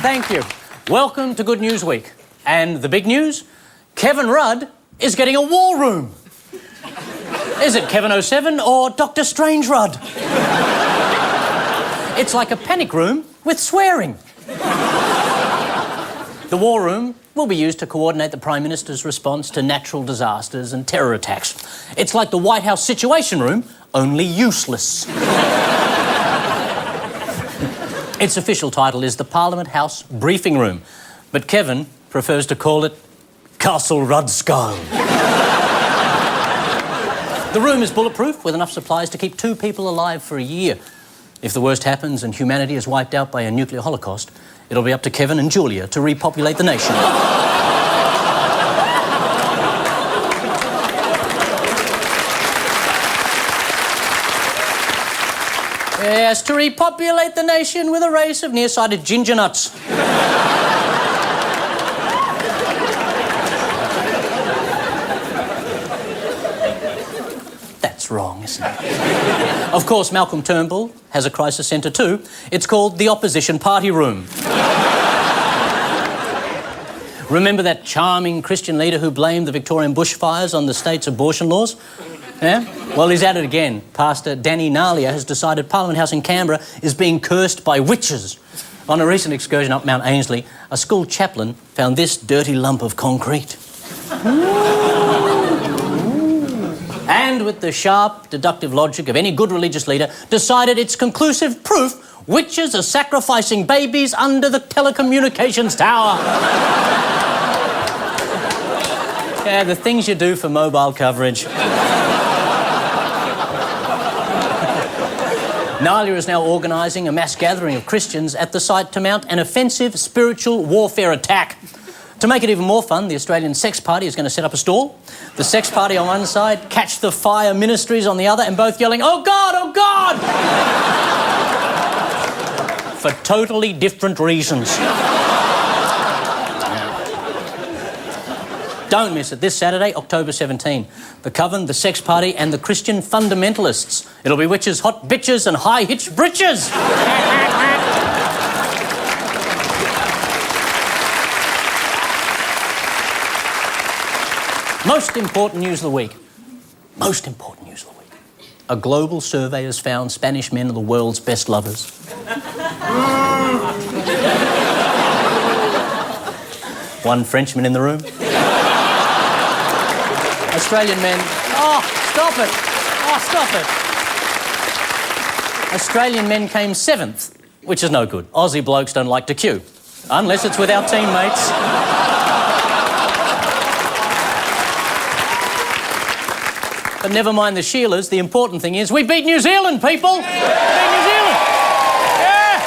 Thank you. Welcome to Good News Week. And the big news? Kevin Rudd is getting a war room. Is it Kevin 07 or Dr. Strange Rudd? It's like a panic room with swearing. The war room will be used to coordinate the Prime Minister's response to natural disasters and terror attacks. It's like the White House Situation Room, only useless. Its official title is the Parliament House Briefing Room, but Kevin prefers to call it Castle Rudskull. The room is bulletproof with enough supplies to keep 2 people alive for a year. If the worst happens and humanity is wiped out by a nuclear holocaust, it'll be up to Kevin and Julia to repopulate the nation. Yes, to repopulate the nation with a race of nearsighted ginger nuts. That's wrong, isn't it? Of course, Malcolm Turnbull has a crisis centre too. It's called the Opposition Party Room. Remember that charming Christian leader who blamed the Victorian bushfires on the state's abortion laws? Yeah? Well, he's at it again. Pastor Danny Nalia has decided Parliament House in Canberra is being cursed by witches. On a recent excursion up Mount Ainslie, a school chaplain found this dirty lump of concrete. And with the sharp, deductive logic of any good religious leader, decided it's conclusive proof witches are sacrificing babies under the telecommunications tower. Yeah, the things you do for mobile coverage. Nalia is now organising a mass gathering of Christians at the site to mount an offensive spiritual warfare attack. To make it even more fun, the Australian Sex Party is going to set up a stall. The Sex Party on one side, Catch the Fire Ministries on the other, and both yelling, "Oh God, oh God!" for totally different reasons. Don't miss it. This Saturday, October 17. The Coven, the Sex Party and the Christian Fundamentalists. It'll be witches, hot bitches and high-hitched britches. Most important news of the week. Most important news of the week. A global survey has found Spanish men are the world's best lovers. One Frenchman in the room. Australian men... Oh, stop it. Oh, stop it. Australian men came 7th, which is no good. Aussie blokes don't like to queue, unless it's with our teammates. But never mind the Sheilas, the important thing is we beat New Zealand, people! We beat New Zealand! Yeah!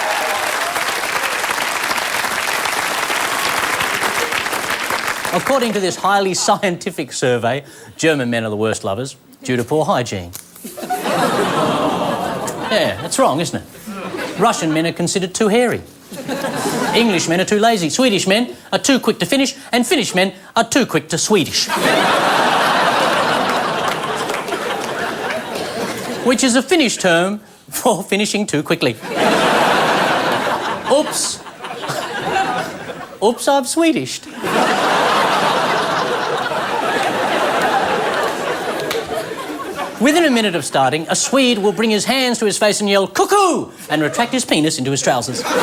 According to this highly scientific survey, German men are the worst lovers due to poor hygiene. Yeah, that's wrong, isn't it? Russian men are considered too hairy. English men are too lazy. Swedish men are too quick to finish, and Finnish men are too quick to Swedish. Which is a Finnish term for finishing too quickly. Oops. Oops, I've Swedished. Within a minute of starting, a Swede will bring his hands to his face and yell, "Cuckoo!" and retract his penis into his trousers. Cuckoo!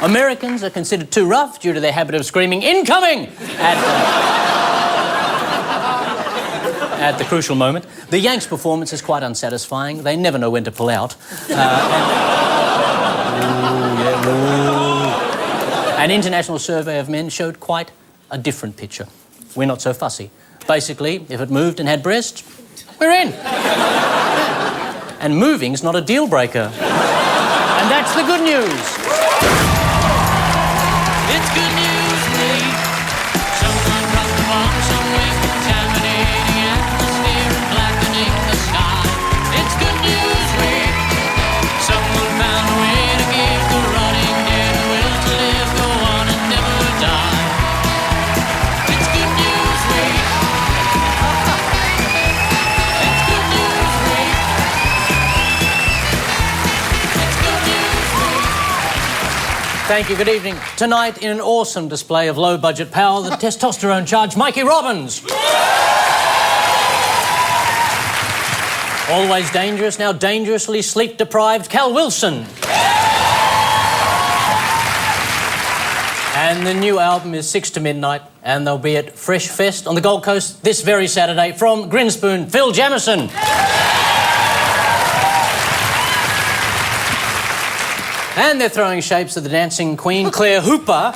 Americans are considered too rough due to their habit of screaming, "Incoming!" at the crucial moment. The Yanks' performance is quite unsatisfying. They never know when to pull out. An international survey of men showed quite a different picture. We're not so fussy. Basically, if it moved and had breasts, we're in. And moving's not a deal breaker. And that's the good news. It's good news week. Someone dropped the bomb somewhere, contaminating the atmosphere and blackening the sky. It's good news week. Someone found a way to give the rotting dead the will to live, go on and never die. It's good news Thank you, good evening. Tonight, in an awesome display of low-budget power, the testosterone-charged Mikey Robbins. Always dangerous, now dangerously sleep-deprived Cal Wilson. And the new album is 6 to Midnight, and they'll be at Fresh Fest on the Gold Coast this very Saturday. From Grinspoon, Phil Jamieson. And they're throwing shapes at the dancing queen, Claire Hooper.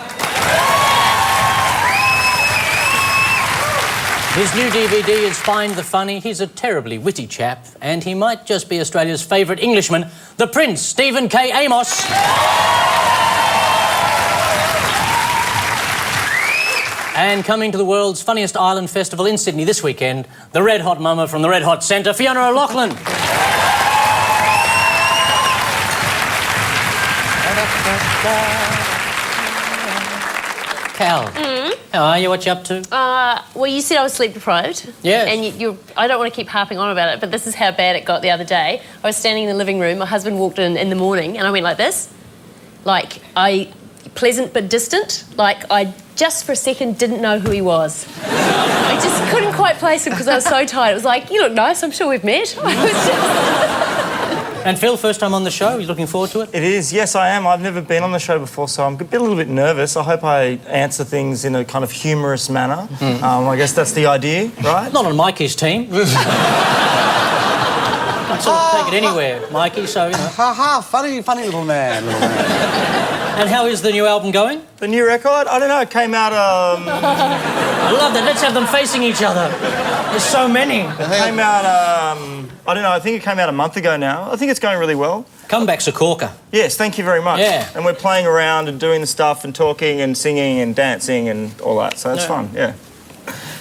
His new DVD is Find the Funny. He's a terribly witty chap, and he might just be Australia's favourite Englishman, the Prince, Stephen K Amos. And coming to the world's funniest island festival in Sydney this weekend, the Red Hot Mama from the Red Hot Centre, Fiona O'Loughlin. Cal, how are you? What you up to? Well, you said I was sleep deprived. Yes. And I don't want to keep harping on about it, but this is how bad it got the other day. I was standing in the living room, my husband walked in the morning, and I went like this. Pleasant but distant. I just for a second didn't know who he was. I just couldn't quite place him because I was so tired. It was like, you look nice, I'm sure we've met. I was just... And Phil, first time on the show, you looking forward to it? It is, yes, I am. I've never been on the show before, so I'm a little bit nervous. I hope I answer things in a kind of humorous manner. I guess that's the idea, right? Not on Mikey's team. Sort of take it anywhere, Mikey, so, you know. Ha, funny little man. And how is the new album going? The new record? I don't know, it came out... I love that. Let's have them facing each other. There's so many. It came out, I don't know, I think it came out a month ago now. I think it's going really well. Comeback's a corker. Yes, thank you very much. Yeah. And we're playing around and doing the stuff and talking and singing and dancing and all that, so it's fun, yeah.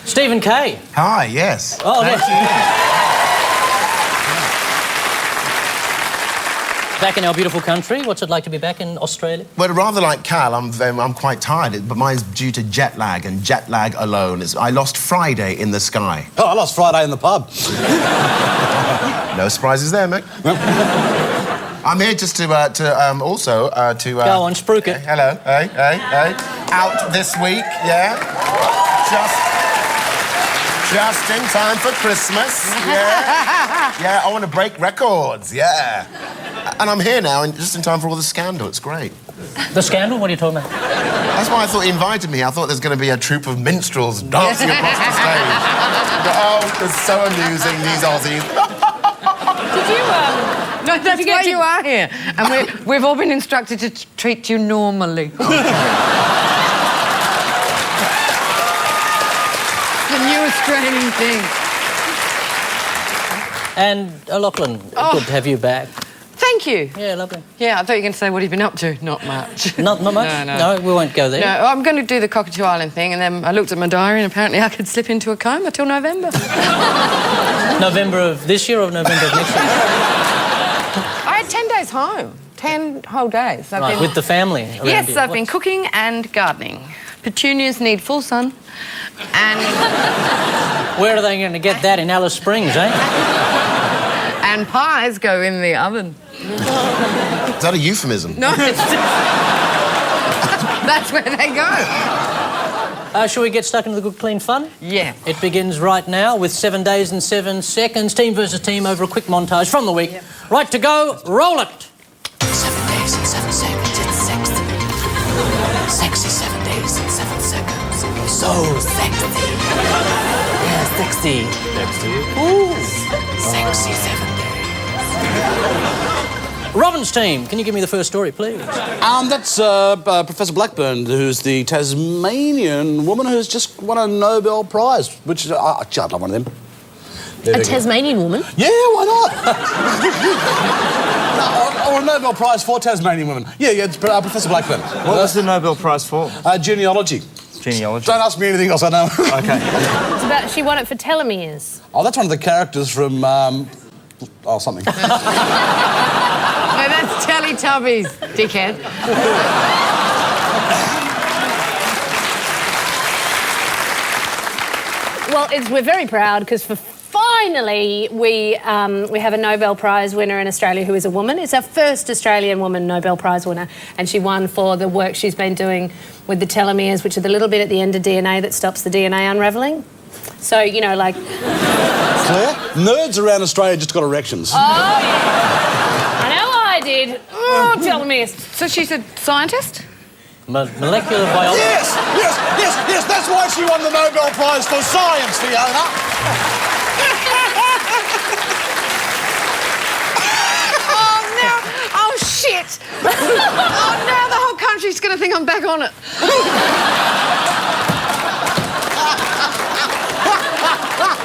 Stephen K. Hi, yes. Oh, yes. Back in our beautiful country. What's it like to be back in Australia? Well, rather like Cal, I'm quite tired, but mine's due to jet lag, and jet lag alone. I lost Friday in the sky. Oh, I lost Friday in the pub. No surprises there, mate. I'm here just to also to... Go on, spruik it. Hello, hey. Out this week, yeah. Just in time for Christmas, yeah. Yeah, I want to break records, yeah. And I'm here now, and just in time for all the scandal. It's great. The scandal? What are you talking about? That's why I thought he invited me. I thought there's going to be a troupe of minstrels dancing across the stage. Oh, it's so amusing, these Aussies. Did you, No, that's why you are here. And we've all been instructed to treat you normally. The new Australian thing. And O'Loughlin, good to have you back. Thank you. Yeah, lovely. Yeah, I thought you were going to say, what have you been up to? Not much. Not much? No, we won't go there. No, I'm going to do the Cockatoo Island thing, and then I looked at my diary, and apparently I could slip into a coma till November. November of this year or November of next year? I had 10 days home. 10 whole days. Right, with the family around Yes, you. I've been cooking and gardening. Petunias need full sun, and... Where are they going to get that in Alice Springs, eh? And pies go in the oven. Is that a euphemism? No, it's... That's where they go. Shall we get stuck into the good, clean fun? Yeah. It begins right now with 7 days and 7 seconds. Team versus team over a quick montage from the week. Yep. Right to go, roll it. 7 days and 7 seconds, it's sexy. Sexy 7 days and 7 seconds. So sexy. Yeah, sexy. Sexy. Ooh. Sexy 7 days. Robin's team, can you give me the first story, please? That's Professor Blackburn, who's the Tasmanian woman who's just won a Nobel Prize, which I'd love one of them. A Tasmanian woman? Yeah, why not? Or a Nobel Prize for Tasmanian women. Yeah, it's Professor Blackburn. What was the Nobel Prize for? Genealogy. Genealogy. Don't ask me anything else, I know. Okay. It's about she won it for telomeres. Oh, that's one of the characters from, something. No, that's Teletubbies, dickhead. Well, we're very proud because for 5 finally, we have a Nobel Prize winner in Australia who is a woman. It's our first Australian woman Nobel Prize winner, and she won for the work she's been doing with the telomeres, which are the little bit at the end of DNA that stops the DNA unravelling. So, you know, like... Claire, nerds around Australia just got erections. Oh, yeah. I know I did. Oh, telomeres. So she's a scientist? Molecular biology. Yes, that's why she won the Nobel Prize for Science, Fiona. Oh, shit! Oh, now the whole country's going to think I'm back on it.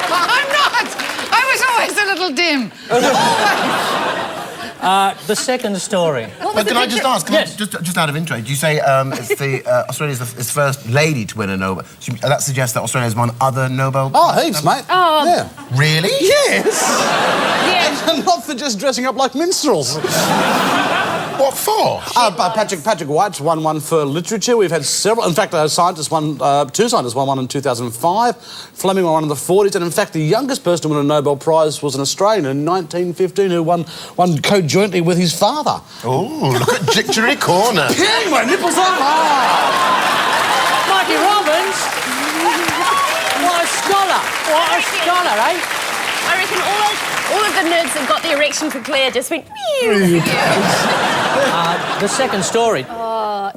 I'm not! I was always a little dim. The second story. But can I just ask, Yes. just out of interest, you say it's the Australia's the first lady to win a Nobel. That suggests that Australia's won other Nobel. Oh, heaps, mate. Oh. Yeah. Really? Yes! Yeah. And not for just dressing up like minstrels. What for? Patrick White's won one for literature. We've had several. In fact, two scientists won one in 2005. Fleming won one in the 40s. And in fact, the youngest person to win a Nobel Prize was an Australian in 1915 who won co-jointly with his father. Oh, look at Dictionary Corner. Hang my nipples up high! Mikey Robbins! What a scholar! What a scholar, eh? I reckon all of the nerds that got the erection for Claire just went... The second story.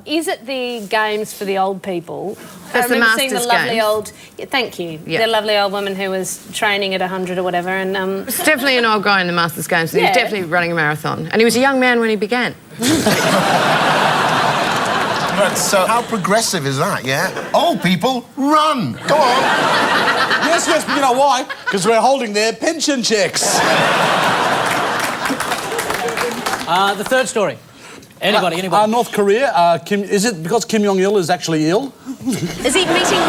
Is it the games for the old people? That's the I remember seeing the Masters lovely Games. old... Yeah, thank you. Yeah. The lovely old woman who was training at 100 or whatever, and... It's definitely an old guy in the Masters Games. He was Yeah. definitely running a marathon. And he was a young man when he began. Right, so how progressive is that, yeah? Old people, run! Go on. Yes, but you know why? Because we're holding their pension checks. The third story. Anybody? North Korea, is it because Kim Jong-il is actually ill? Is he meeting...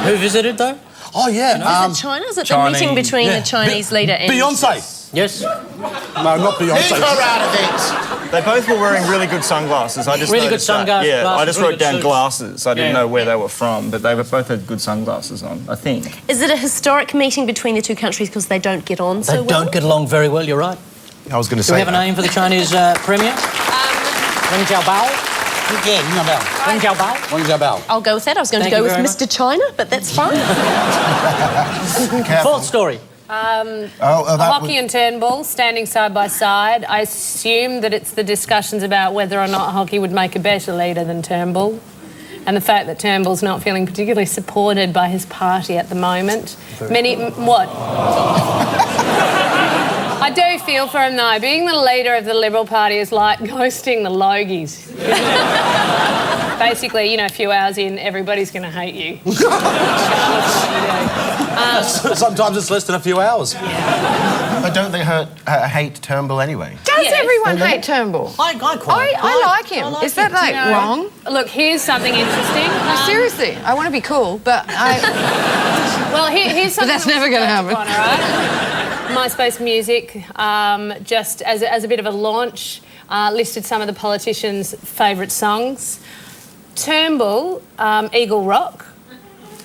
Who visited, though? Oh, yeah. Is it China? Is it the meeting between the Chinese leader and... Beyonce. Yes. No, not Beyonce. Leave her out of it. They both were wearing really good sunglasses. I just Really good noticed that. sunglasses, Yeah, I just really wrote good down suits. glasses. I didn't Yeah. know where they were from, but they both had good sunglasses on, I think. Is it a historic meeting between the two countries because they don't get on so They well? don't get along very well, you're right. I was going to Do say we have a name for the Chinese Premier? Wen Jiabao? Wen Jiabao? Wang Jiabao. I'll go with that. I was going Thank to go you with very Mr. China, but that's fine. Fourth story. Hockey and turnbull standing side by side. I assume that it's the discussions about whether or not hockey would make a better leader than Turnbull, and the fact that Turnbull's not feeling particularly supported by his party at the moment. What? I do feel for him though. Being the leader of the Liberal Party is like ghosting the Logies. Basically, you know, a few hours in, everybody's going to hate you. Sometimes it's less than a few hours. But don't they hate Turnbull anyway? Does Yes. everyone hate Turnbull? I like him. Is that, like, wrong? Look, here's something interesting. No, seriously, I want to be cool, but I... Well, here's something... that's never gonna happen. All right? MySpace Music, just as a bit of a launch, listed some of the politicians' favourite songs. Turnbull, Eagle Rock.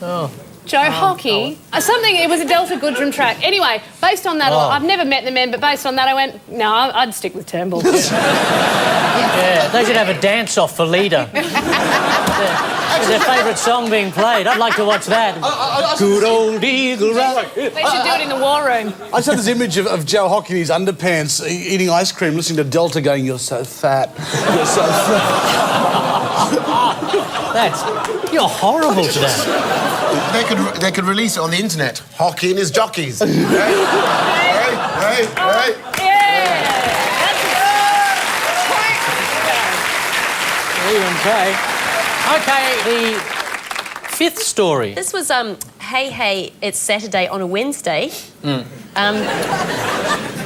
Oh. Joe Hockey, it was a Delta Goodrum track. Anyway, based on that, I've never met the men, but based on that I went, no, I'd stick with Turnbull. Yeah, they should have a dance-off for leader. Their favourite song being played. I'd like to watch that. Good old Eagle Rock. They should do it in the war room. I just had this image of Joe Hockey in his underpants eating ice cream, listening to Delta going, "You're so fat. You're so fat." You're horrible today. They could release it on the internet. Hockey and his jockeys. Hey. Yeah! Okay, the fifth story. This was, hey, it's Saturday on a Wednesday.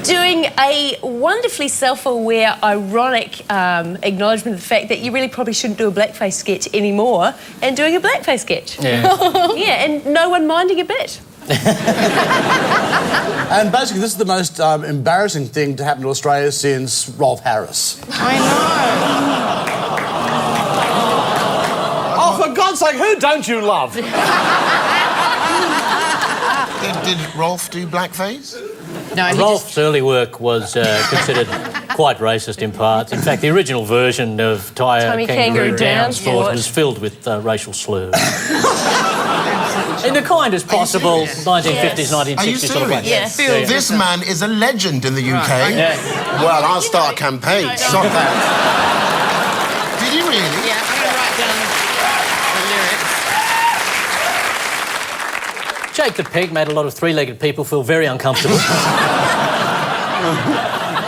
Doing a wonderfully self-aware, ironic acknowledgement of the fact that you really probably shouldn't do a blackface sketch anymore, and doing a blackface sketch. Yeah. Yeah, and no one minding a bit. And basically, this is the most embarrassing thing to happen to Australia since Rolf Harris. I know. Oh, for God's sake, who don't you love? Did Rolf do blackface? No, he Rolf's early work was considered quite racist in parts. In fact, the original version of Tommy Kangaroo Down Sport was filled with racial slurs. In the kindest possible 1950s, 1960s sort of way. Yes. This man is a legend in the UK. Yeah. Well, I'll start a campaign. Stop that. Did you really? Yeah, I'm going to write down the lyrics. Jake the Pig made a lot of three-legged people feel very uncomfortable.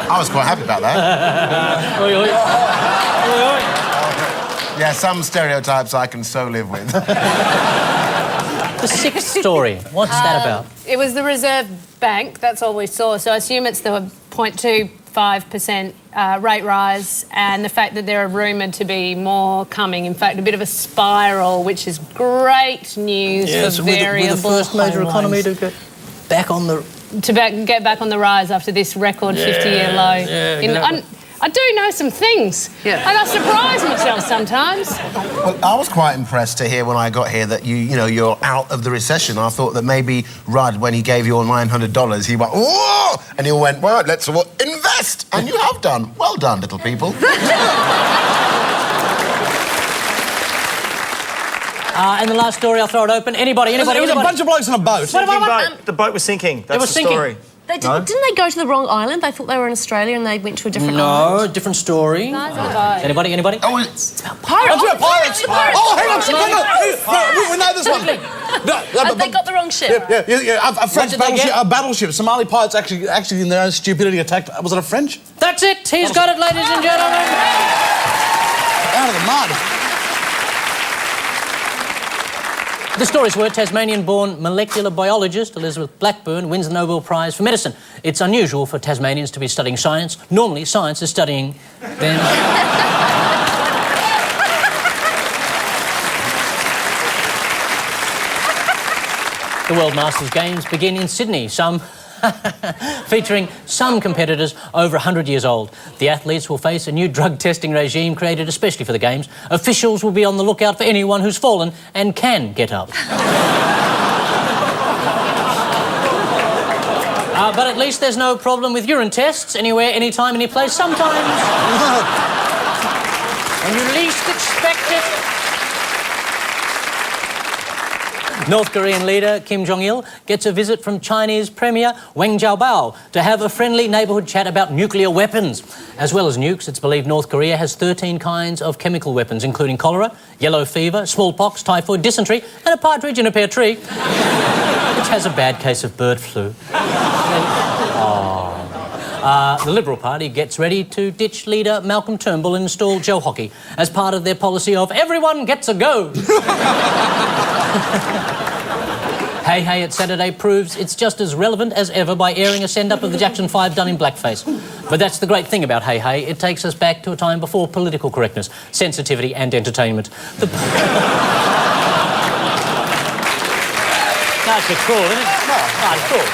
I was quite happy about that. Oi, oi. Oi, oi. Yeah, some stereotypes I can so live with. The sixth story, what's that about? It was the Reserve Bank, that's all we saw, so I assume it's the 0.25% rate rise and the fact that there are rumoured to be more coming. In fact, a bit of a spiral, which is great news for variable we're the first major home economy loans. to get back on the... Get back on the rise after this record 50-year low. I do know some things, and I surprise myself sometimes. Well, I was quite impressed to hear when I got here that you're out of the recession. I thought that maybe Rudd, when he gave you all $900, he went, whoa! And you went, well, let's invest! And you have done. Well done, little people. And the last story, I'll throw it open. Anybody? It was a bunch of blokes on a boat. The boat was sinking. That's was the sinking. story. Didn't they go to the wrong island? They thought they were in Australia and they went to a different No, island. different story. Anybody? Oh, it's about Pirates! Oh, hang on! We know this one. They got the wrong ship. Yeah. A French battleship. Somali pirates actually, in their own stupidity, attacked. Was it a French? That's it. He's got it, ladies and gentlemen. Out of the mud. The stories were Tasmanian-born molecular biologist Elizabeth Blackburn wins the Nobel Prize for Medicine. It's unusual for Tasmanians to be studying science. Normally, science is studying them. The World Masters Games begin in Sydney, featuring some competitors over 100 years old. The athletes will face a new drug testing regime created especially for the Games. Officials will be on the lookout for anyone who's fallen and can get up. But at least there's no problem with urine tests anywhere, anytime, any place, sometimes. When you least expect it. North Korean leader Kim Jong-il gets a visit from Chinese Premier Wang Jiabao to have a friendly neighbourhood chat about nuclear weapons. As well as nukes, it's believed North Korea has 13 kinds of chemical weapons, including cholera, yellow fever, smallpox, typhoid, dysentery, and a partridge in a pear tree, which has a bad case of bird flu. The Liberal Party gets ready to ditch leader Malcolm Turnbull and install Joe Hockey as part of their policy of everyone gets a go. Hey Hey at Saturday proves it's just as relevant as ever by airing a send-up of the Jackson 5 done in blackface. But that's the great thing about Hey Hey. It takes us back to a time before political correctness, sensitivity and entertainment. That's just cool, isn't it? Oh, it's cool.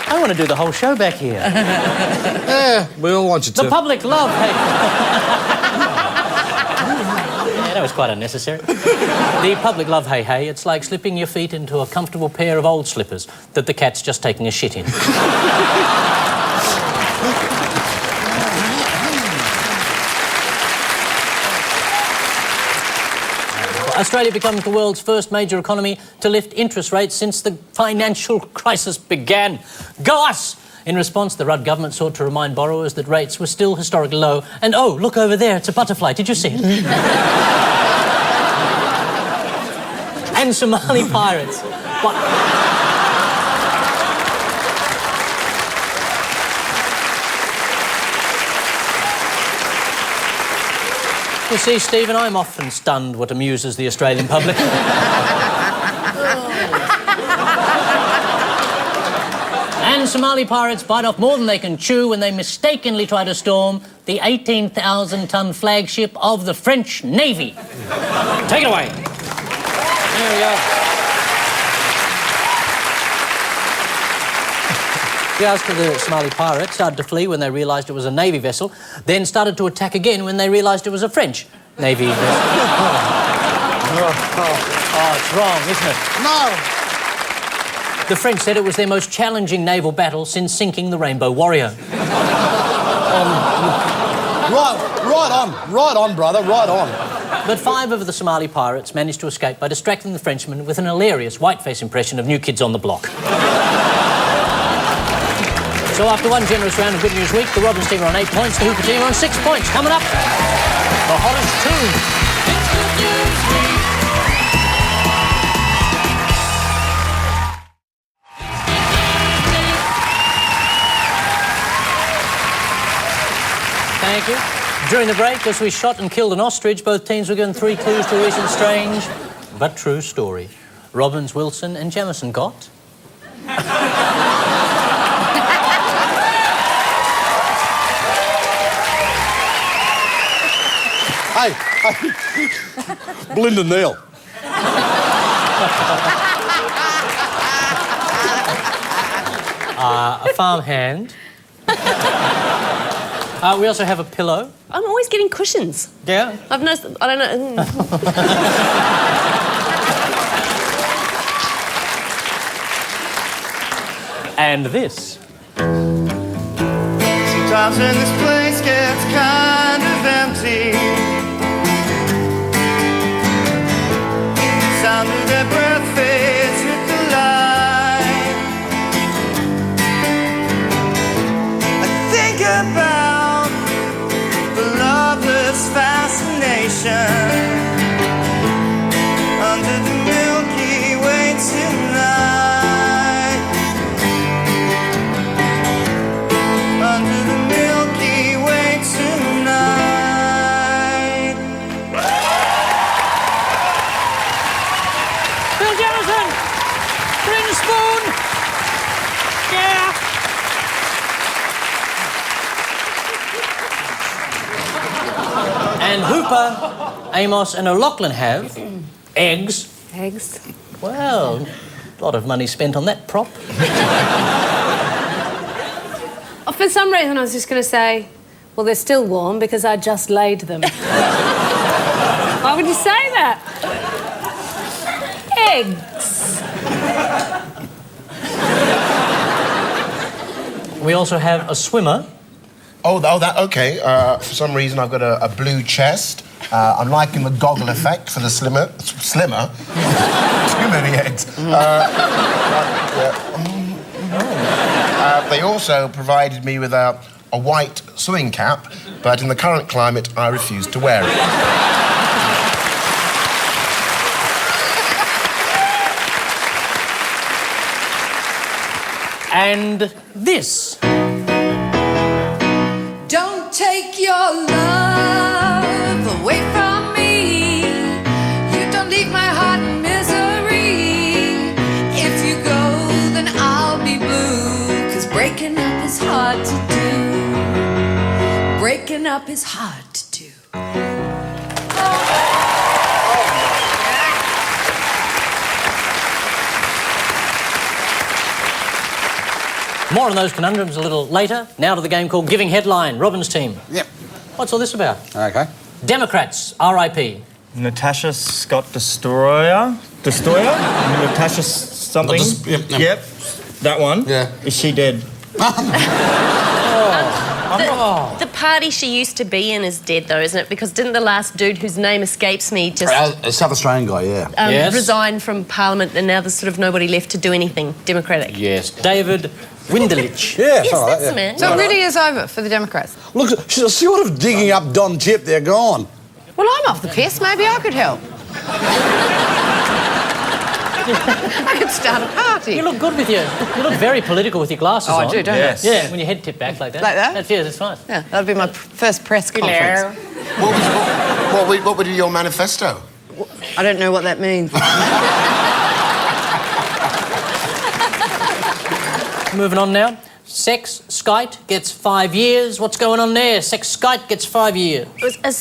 I want to do the whole show back here. Yeah, we all want you to. The public love Hey Yeah, that was quite unnecessary. The public love Hey Hey. It's like slipping your feet into a comfortable pair of old slippers that the cat's just taking a shit in. Australia becomes the world's first major economy to lift interest rates since the financial crisis began. Go us! In response, the Rudd government sought to remind borrowers that rates were still historically low. And oh, look over there, it's a butterfly. Did you see it? And Somali pirates. What? You see, Stephen, I'm often stunned what amuses the Australian public. And Somali pirates bite off more than they can chew when they mistakenly try to storm the 18,000-ton flagship of the French Navy. Take it away. There we go. The rest of the Somali pirates started to flee when they realised it was a Navy vessel, then started to attack again when they realised it was a French Navy vessel. Oh, it's wrong, isn't it? No. The French said it was their most challenging naval battle since sinking the Rainbow Warrior. Right on, brother, right on. But 5 of the Somali pirates managed to escape by distracting the Frenchmen with an hilarious whiteface impression of New Kids on the Block. So after one generous round of Good News Week, the Robbins team are on 8 points, the Hooper team are on 6 points. Coming up, the hottest tune. It's Good News Week. Thank you. During the break, as we shot and killed an ostrich, both teams were given 3 clues to a recent strange but true story. Robbins, Wilson and Jamieson got... Hey, Belinda Neal. A farmhand. We also have a pillow. I'm always getting cushions. Yeah. I've noticed. I don't know. And this. Sometimes when this place gets kind of empty, sound of their breath fades with the light. I think about the loveless fascination under the Milky Way tonight. Under the Milky Way tonight. Bill Jamieson! Bring the spoon! Yeah! And Hooper, Amos and O'Loughlin have eggs. Eggs. Well, a lot of money spent on that prop. Oh, for some reason, I was just going to say, well, they're still warm because I just laid them. Why would you say that? Eggs. We also have a swimmer. Okay. For some reason, I've got a blue chest. I'm liking the goggle effect for the slimmer. Too many eggs. They also provided me with a white swimming cap, but in the current climate, I refuse to wear it. And this. Don't take your love away from me. You don't leave my heart in misery. If you go, then I'll be blue. 'Cause breaking up is hard to do. Breaking up is hard to do. More on those conundrums a little later. Now to the game called Giving Headline. Robin's team. Yep. What's all this about? Okay. Democrats, RIP. Natasha Scott Destroyer? Natasha something? Yep, that one. Yeah. Is she dead? The party she used to be in is dead, though, isn't it? Because didn't the last dude whose name escapes me just A South Australian guy, yeah. Yes. resign from Parliament, and now there's sort of nobody left to do anything democratic? Yes. David Windelich. Yeah, Yes, something like that's that, the man. So it really is over for the Democrats. Look, she's sort of digging up Don Tip. They're gone. Well, I'm off the piss. Maybe I could help. I could start a party. You look good with your... You look very political with your glasses Oh, on. I do, don't Yes. Yeah, when your head tipped back like that. Like that? Yeah, that's nice. Yeah, that'll be my first press conference. What would be your manifesto? I don't know what that means. Moving on now. Sex Skite gets 5 years. What's going on there? Sex Skite gets 5 years. It was a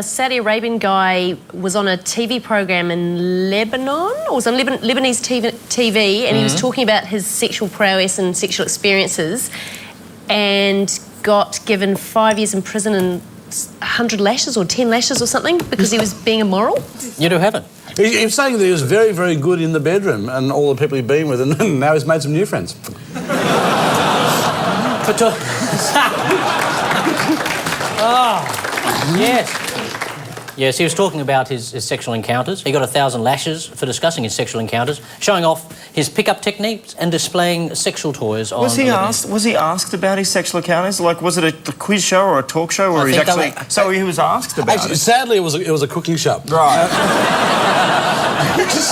Saudi Arabian guy was on a TV program in Lebanon, or was on Lebanese TV, and he was talking about his sexual prowess and sexual experiences, and got given 5 years in prison 100 lashes or 10 lashes or something because he was being immoral. You do have it. He was saying that he was very, very good in the bedroom and all the people he'd been with, and now he's made some new friends. Oh, yes. Yes, he was talking about his sexual encounters. He got 1,000 lashes for discussing his sexual encounters, showing off his pickup techniques and displaying sexual toys on... Was he asked about his sexual encounters? Like, was it a quiz show or a talk show? Or I he's think actually... So he was asked about Actually, it? sadly, it was a cooking show. Right.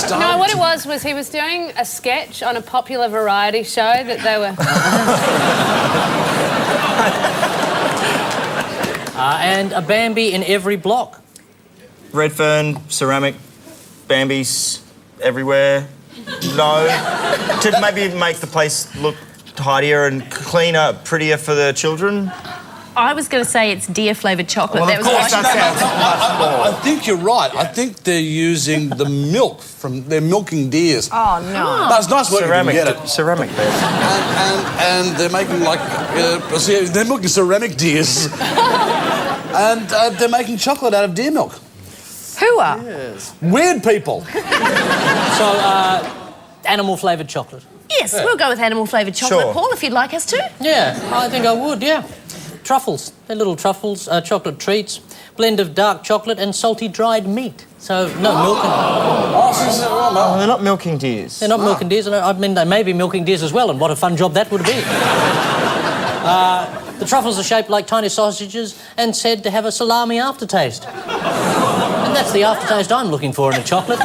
No, what it was he was doing a sketch on a popular variety show that they were... And a Bambi in every block. Redfern, ceramic, Bambis everywhere. No. To maybe make the place look tidier and cleaner, prettier for the children. I was going to say it's deer-flavoured chocolate. Well, that of was course, right. that sounds much more. I think you're right. I think they're using the milk from... They're milking deers. Oh, no. That's nice work. Ceramic, Get it. ceramic bed. And they're making like... they're milking ceramic deers. And they're making chocolate out of deer milk. Who are? Weird people. So, animal-flavoured chocolate. Yes, we'll go with animal-flavoured chocolate, Sure. Paul, if you'd like us to. Yeah, I think I would, yeah. Truffles. They're little truffles, chocolate treats, blend of dark chocolate and salty dried meat. So, no milk and... Oh, they're not milking deers. They're not milking deers. I mean, they may be milking deers as well, and what a fun job that would be. The truffles are shaped like tiny sausages and said to have a salami aftertaste. And that's the aftertaste I'm looking for in a chocolate.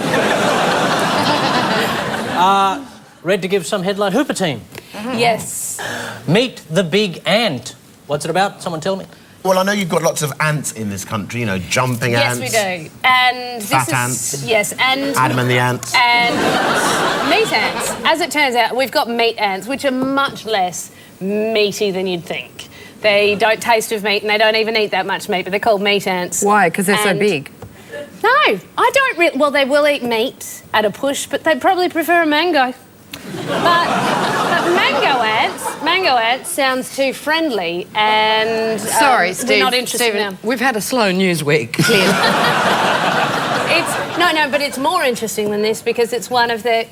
Read to give some headline Hooper team. Yes. Meet the big ant. What's it about? Someone tell me. Well, I know you've got lots of ants in this country, you know, jumping Yes, ants. we do. And this Fat is... ants. Yes, and... Adam and the ants. And meat ants. As it turns out, we've got meat ants, which are much less meaty than you'd think. They don't taste of meat and they don't even eat that much meat, but they're called meat ants. Why? Because they're so And- big. No, I don't really... Well, they will eat meat at a push, but they'd probably prefer a mango. But mango ants sounds too friendly and... Sorry, Steve. We're not interested in Stephen, them. we've had a slow news week, clearly. But it's more interesting than this because it's one of the...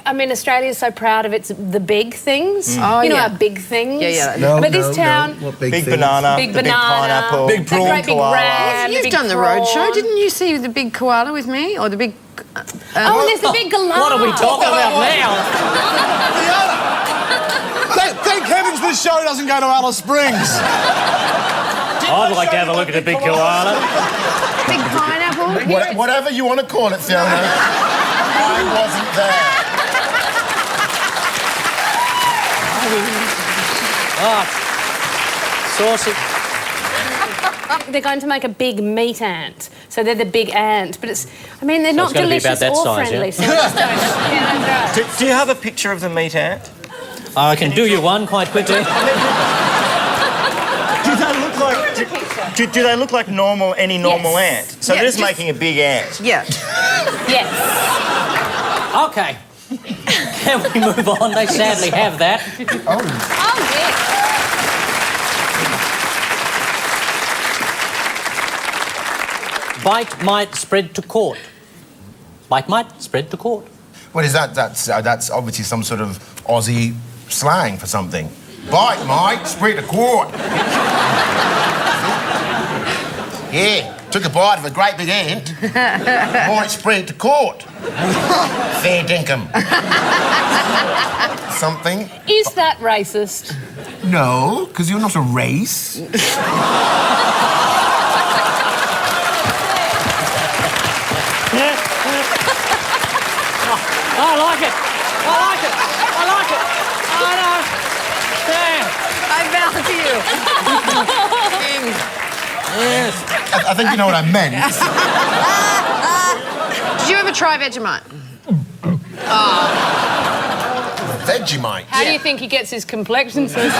I mean, Australia's so proud of the big things. Oh, you know yeah. our big things? Yeah. But this town... What Big things? banana, Big the banana, big pineapple, big prawn, the great big koala. ram, the You've big done the prawn. road show. Didn't you see the big koala with me? Or the big... Oh, and there's the big galah. What are we talking about now? Fiona! Thank heavens this show doesn't go to Alice Springs. I'd like to have a look at the big koala. Big pineapple. Whatever you want to call it, Fiona. I wasn't there. Saucy. They're going to make a big meat ant. So they're the big ant. But it's... I mean, they're not it's gonna be delicious about that or size, friendly. yeah? So just don't... Yeah, that's right. Do you have a picture of the meat ant? I can do you one quite quickly. Do they look like... Do they look like any normal Yes. ant? So Yeah, they're just just- making a big ant. Yeah. Yes. Okay. Can we move on? They sadly have that. Oh, yes. Bite might spread to court. Bite might spread to court. What is that? That's obviously some sort of Aussie slang for something. Bite, mate, spread to court. Yeah, took a bite of a great big ant. Might spread to court. Fair dinkum. Something? Is that racist? No, because you're not a race. I like it. I like it. I like it. I know. Damn. I bow to you. Yes. I think you know what I meant. Did you ever try Vegemite? Vegemite. How do you think he gets his complexion so smooth?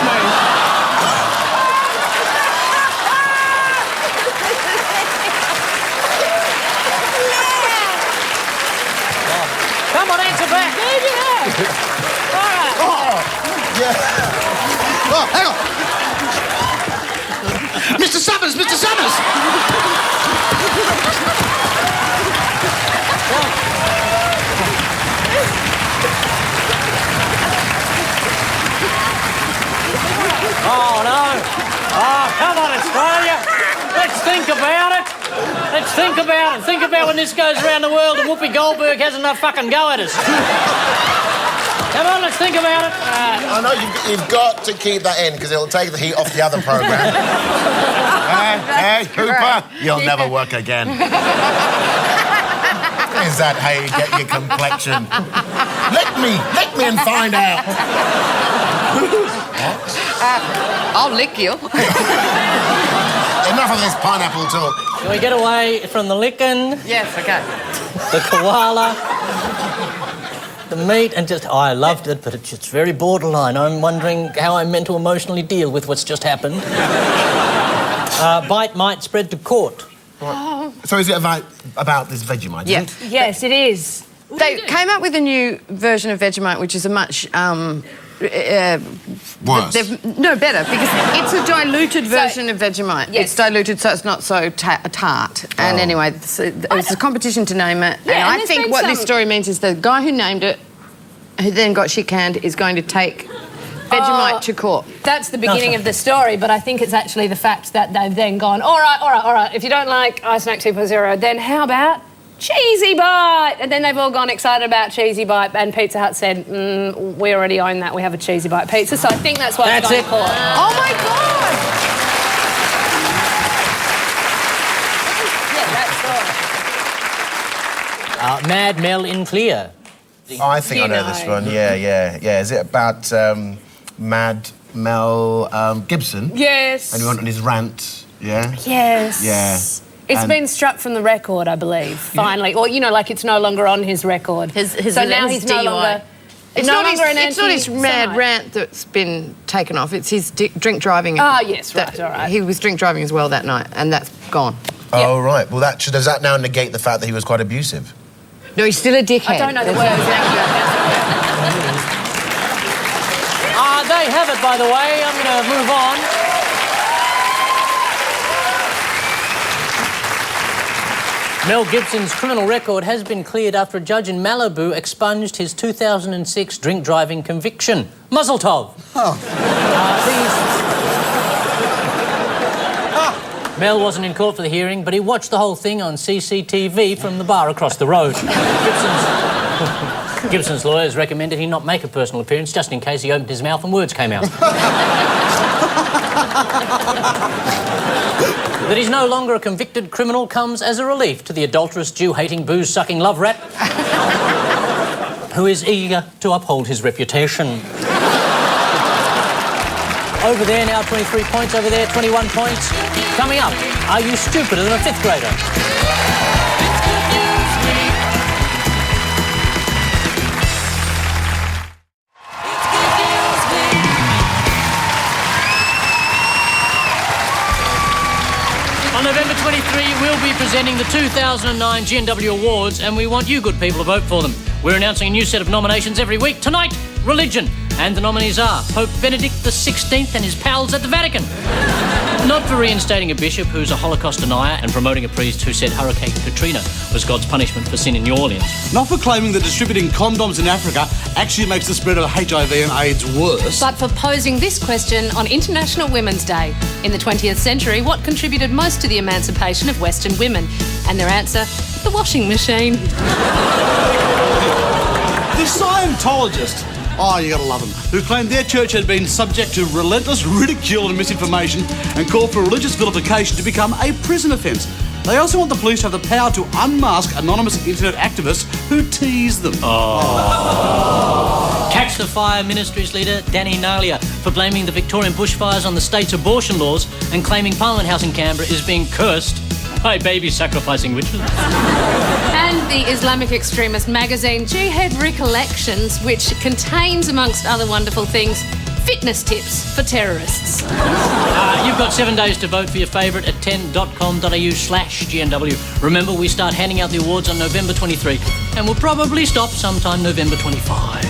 Come on, answer back. All right. Yeah. Oh, hang on. Mr. Summers! Mr. Summers! Oh, no. Oh, come on, Australia. Let's think about it. Let's think about it. Think about when this goes around the world and Whoopi Goldberg has enough fucking go at us. Come on, let's think about it. I know you've got to keep that in because it'll take the heat off the other programme. Hey, Cooper, you'll never work again. Is that how you get your complexion? Lick me and find out. I'll lick you. Enough of this pineapple talk. Can we get away from the licking, Yes, okay. the koala, the meat, and just... Oh, I loved it, but it's very borderline. I'm wondering how I'm meant to emotionally deal with what's just happened. Bite might spread to court. So is it about this Vegemite? Yeah. Is it? Yes, it is. They came up with a new version of Vegemite, which is a much Worse. No, better, because it's a diluted version of Vegemite. Yes. It's diluted so it's not so tart. And anyway, it was a competition to name it. Yeah, and and I there's think been what this some- story means is the guy who named it, who then got shit canned, is going to take Vegemite to court. That's the beginning of the story, but I think it's actually the fact that they've then gone, all right, if you don't like Ice Snack 2.0, then how about Cheesy Bite? And then they've all gone excited about Cheesy Bite, and Pizza Hut said, we already own that, we have a Cheesy Bite pizza, so I think that's why it's That's gone it. to court. Oh my God! Yeah, that's Mad Mel in Clear. I think I know this one. Yeah. Is it about Mad Mel Gibson? Yes. And he went on his rant, yeah? Yes. Yeah. It's And- been struck from the record, I believe, finally. Or, like it's no longer on his record. So now he's no DUI. longer... It's no not longer an it's not his mad anti-Semite. rant that's been taken off. It's his drink driving. Ah, yes, right, all right. He was drink driving as well that night, and that's gone. Oh, right. Well, does that now negate the fact that he was quite abusive? No, he's still a dickhead. I don't know the words. They have it, by the way. I'm going to move on. Mel Gibson's criminal record has been cleared after a judge in Malibu expunged his 2006 drink driving conviction. Mazel tov. Mel wasn't in court for the hearing, but he watched the whole thing on CCTV from the bar across the road. Gibson's lawyers recommended he not make a personal appearance just in case he opened his mouth and words came out. That he's no longer a convicted criminal comes as a relief to the adulterous, Jew-hating, booze-sucking love rat who is eager to uphold his reputation. Over there now, 23 points. Over there, 21 points. Coming up, are you stupider than a fifth grader? On November 23, we'll be presenting the 2009 G&W Awards, and we want you good people to vote for them. We're announcing a new set of nominations every week. Tonight, religion. And the nominees are Pope Benedict XVI and his pals at the Vatican. Not for reinstating a bishop who's a Holocaust denier and promoting a priest who said Hurricane Katrina was God's punishment for sin in New Orleans. Not for claiming that distributing condoms in Africa actually makes the spread of HIV and AIDS worse. But for posing this question on International Women's Day. In the 20th century, what contributed most to the emancipation of Western women? And their answer, the washing machine. The Scientologist, oh, you gotta love them, who claimed their church had been subject to relentless ridicule and misinformation and called for religious vilification to become a prison offence. They also want the police to have the power to unmask anonymous internet activists who tease them. Catch the Fire Ministries leader Danny Nalia for blaming the Victorian bushfires on the state's abortion laws and claiming Parliament House in Canberra is being cursed by baby sacrificing witches. And the Islamic extremist magazine Jihad Recollections, which contains, amongst other wonderful things, fitness tips for terrorists. You've got 7 days to vote for your favourite at 10.com.au/GNW. Remember, we start handing out the awards on November 23, and we'll probably stop sometime November 25.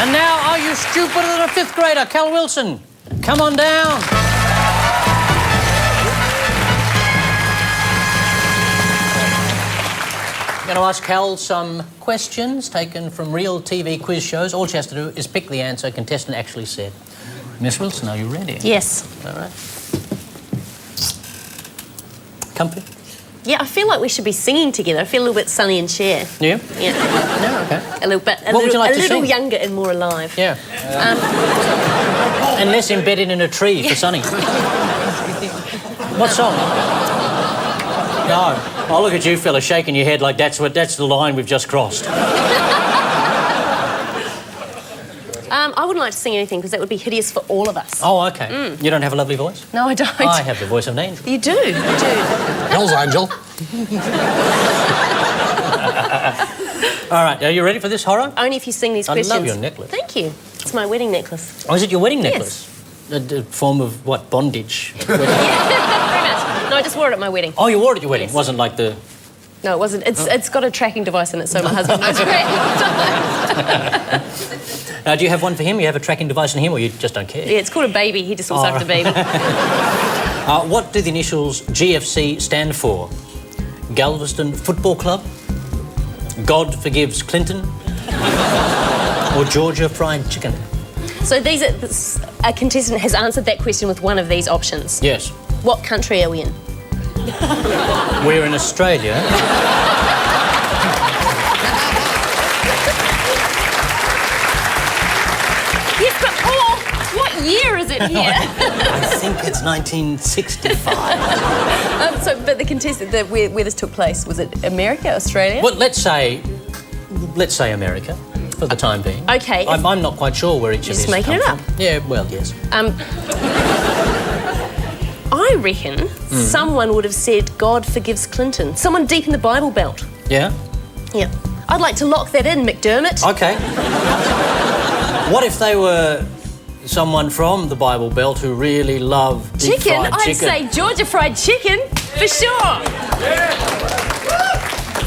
And now, are you stupider than a fifth grader? Cal Wilson, come on down. I'm going to ask Cal some questions taken from real TV quiz shows. All she has to do is pick the answer a contestant actually said. Miss Wilson, are you ready? Yes. All right. Comfy? Yeah, I feel like we should be singing together. I feel a little bit Sonny and Cher. Yeah? Yeah. No, okay. A little bit. What would you like to A little sing? younger and more alive. Yeah. And less embedded in a tree for Sonny. What song? No. Oh, look at you, fella, shaking your head like that's the line we've just crossed. I wouldn't like to sing anything because that would be hideous for all of us. Oh, okay. You don't have a lovely voice? No, I don't. I have the voice of an angel. You do. You do. Hell's Angel. All right, are you ready for this horror? Only if you sing these I questions. love your necklace. Thank you. It's my wedding necklace. Oh, is it your wedding Yes. necklace? A form of, what, bondage? Very much. No, I just wore it at my wedding. Oh, you wore it at your wedding? Yes. Wasn't like the... No, it wasn't. It's got a tracking device in it, so my husband knows where it Do you have one for him? You have a tracking device on him, or you just don't care? Yeah, it's called a baby. He just looks after the baby. What do the initials GFC stand for? Galveston Football Club? God Forgives Clinton? Or Georgia Fried Chicken? So these are, a contestant has answered that question with one of these options. Yes. What country are we in? We're in Australia. Yes, but what year is it here? I think it's 1965. But the contestant, where this took place, was it America, Australia? Well, let's say America, for the time being. Okay. I'm not quite sure where each of Just these making come it from. Yeah, well, yes. I reckon someone would have said God forgives Clinton. Someone deep in the Bible Belt. Yeah? Yeah. I'd like to lock that in, McDermott. Okay. What if they were someone from the Bible Belt who really love deep Chicken? fried I'd chicken? say Georgia Fried Chicken, for sure.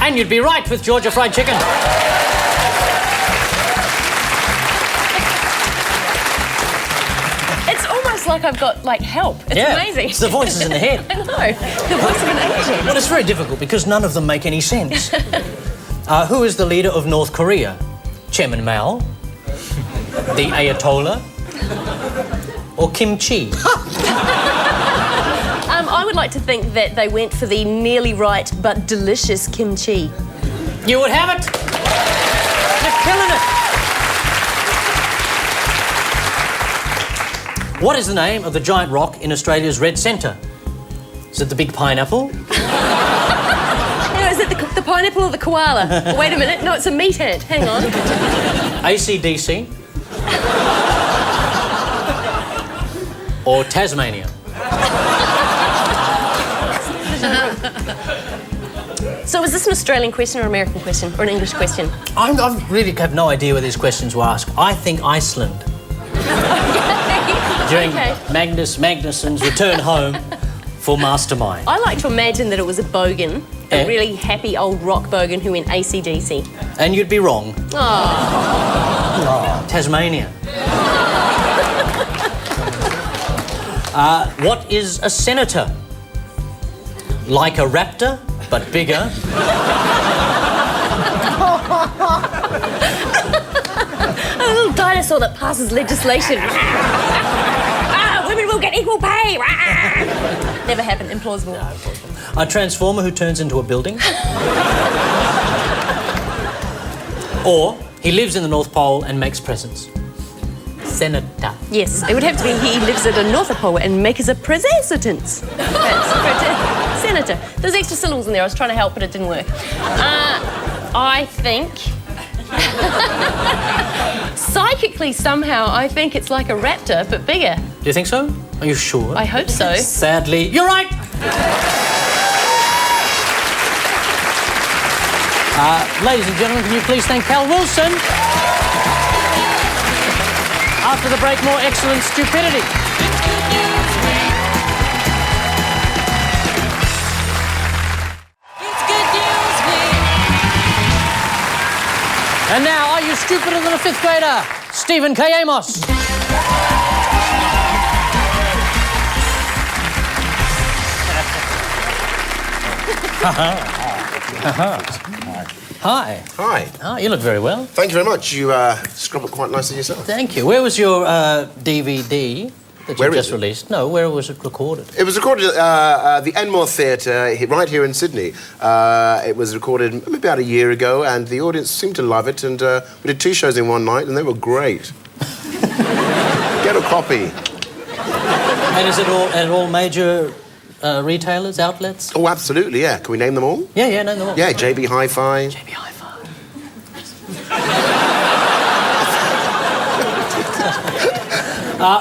And you'd be right with Georgia Fried Chicken. It's almost like I've got, help. It's amazing. It's the voices in the head. I know. The voice of an angel. Well, it's very difficult because none of them make any sense. Who is the leader of North Korea? Chairman Mao? The Ayatollah? Or kimchi? I would like to think that they went for the nearly right but delicious kimchi. You would have it. You're killing it. What is the name of the giant rock in Australia's red centre? Is it the big pineapple? No, is it the pineapple or the koala? Oh, wait a minute. No, it's a meat ant. Hang on. AC/DC? Or Tasmania? So is this an Australian question or an American question or an English question? I really have no idea where these questions were asked. I think Iceland. During Magnus Magnuson's return home for Mastermind. I like to imagine that it was a bogan, Eh? a really happy old rock bogan who went AC/DC. And you'd be wrong. Oh. Tasmania. What is a senator? Like a raptor, but bigger. A little dinosaur that passes legislation. Women will get equal pay. Never happened. Implausible. A transformer who turns into a building. Or he lives in the North Pole and makes presents. Senator. Yes, it would have to be he lives at a North Pole and makes a president. Senator. There's extra syllables in there. I was trying to help, but it didn't work. I think... Psychically, somehow, I think it's like a raptor, but bigger. Do you think so? Are you sure? I hope so. Sadly, you're right. Ladies and gentlemen, can you please thank Cal Wilson? After the break, more excellent stupidity. And now, are you stupider than a fifth grader? Stephen K Amos. Hi. Hi. Ah, you look very well. Thank you very much. You scrub it quite nicely yourself. Thank you. Where was your DVD that you Where just is it? released? No, where was it recorded? It was recorded at the Enmore Theatre right here in Sydney. It was recorded maybe about a year ago, and the audience seemed to love it. And we did 2 shows in one night, and they were great. Get a copy. And is it all at all major retailers, outlets? Oh, absolutely, yeah. Can we name them all? Yeah, no, them all. Yeah, JB Hi-Fi. JB Hi-Fi.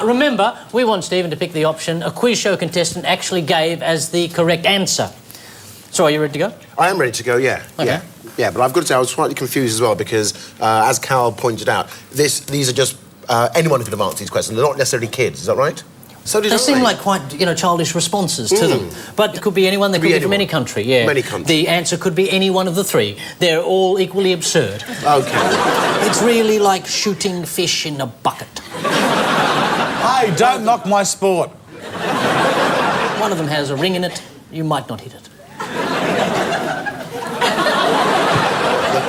Remember, we want Stephen to pick the option a quiz show contestant actually gave as the correct answer. So, are you ready to go? I am ready to go, yeah. Okay. Yeah, but I've got to say, I was slightly confused as well because, as Cal pointed out, these are just... anyone could have answered these questions. They're not necessarily kids, is that right? So They seem like quite, childish responses to them. But it could be anyone. They could be from any country, yeah. Many countries. The answer could be any one of the 3. They're all equally absurd. OK. It's really like shooting fish in a bucket. Hey, don't knock my sport. One of them has a ring in it. You might not hit it.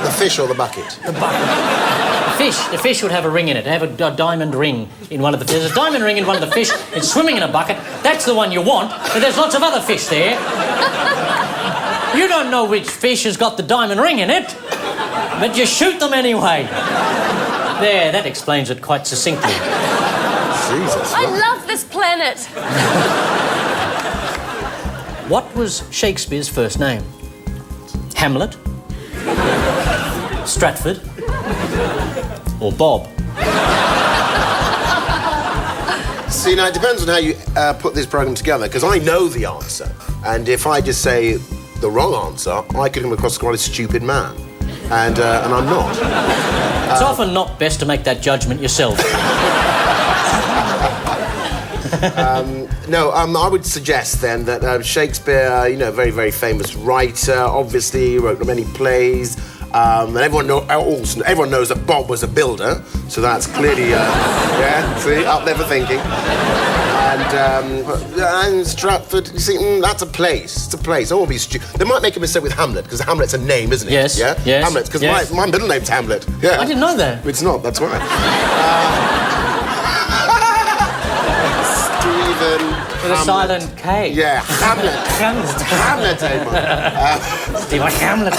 The fish or the bucket? The bucket. The fish would have a ring in it. Have a diamond ring in one of the... There's a diamond ring in one of the fish. It's swimming in a bucket. That's the one you want. But there's lots of other fish there. You don't know which fish has got the diamond ring in it. But you shoot them anyway. There, that explains it quite succinctly. Jesus. I love this planet. What was Shakespeare's first name? Hamlet? Stratford? Or Bob? See, now, it depends on how you put this programme together, because I know the answer. And if I just say the wrong answer, I could come across as quite a stupid man. And I'm not. It's often not best to make that judgment yourself. No, I would suggest then that Shakespeare, very, very famous writer, obviously, wrote many plays. And everyone knows that Bob was a builder, so that's clearly, see, up there for thinking. And Stratford, you see, that's a place. It's a place. I won't be stupid. They might make a mistake with Hamlet, because Hamlet's a name, isn't it? Yes. Yeah? Yes. Hamlet, because yes. my middle name's Hamlet. Yeah. I didn't know that. It's not, that's right. Stephen... With a silent K. Yeah, Hamlet. Hamlet, Amos. Steve, like Hamlet.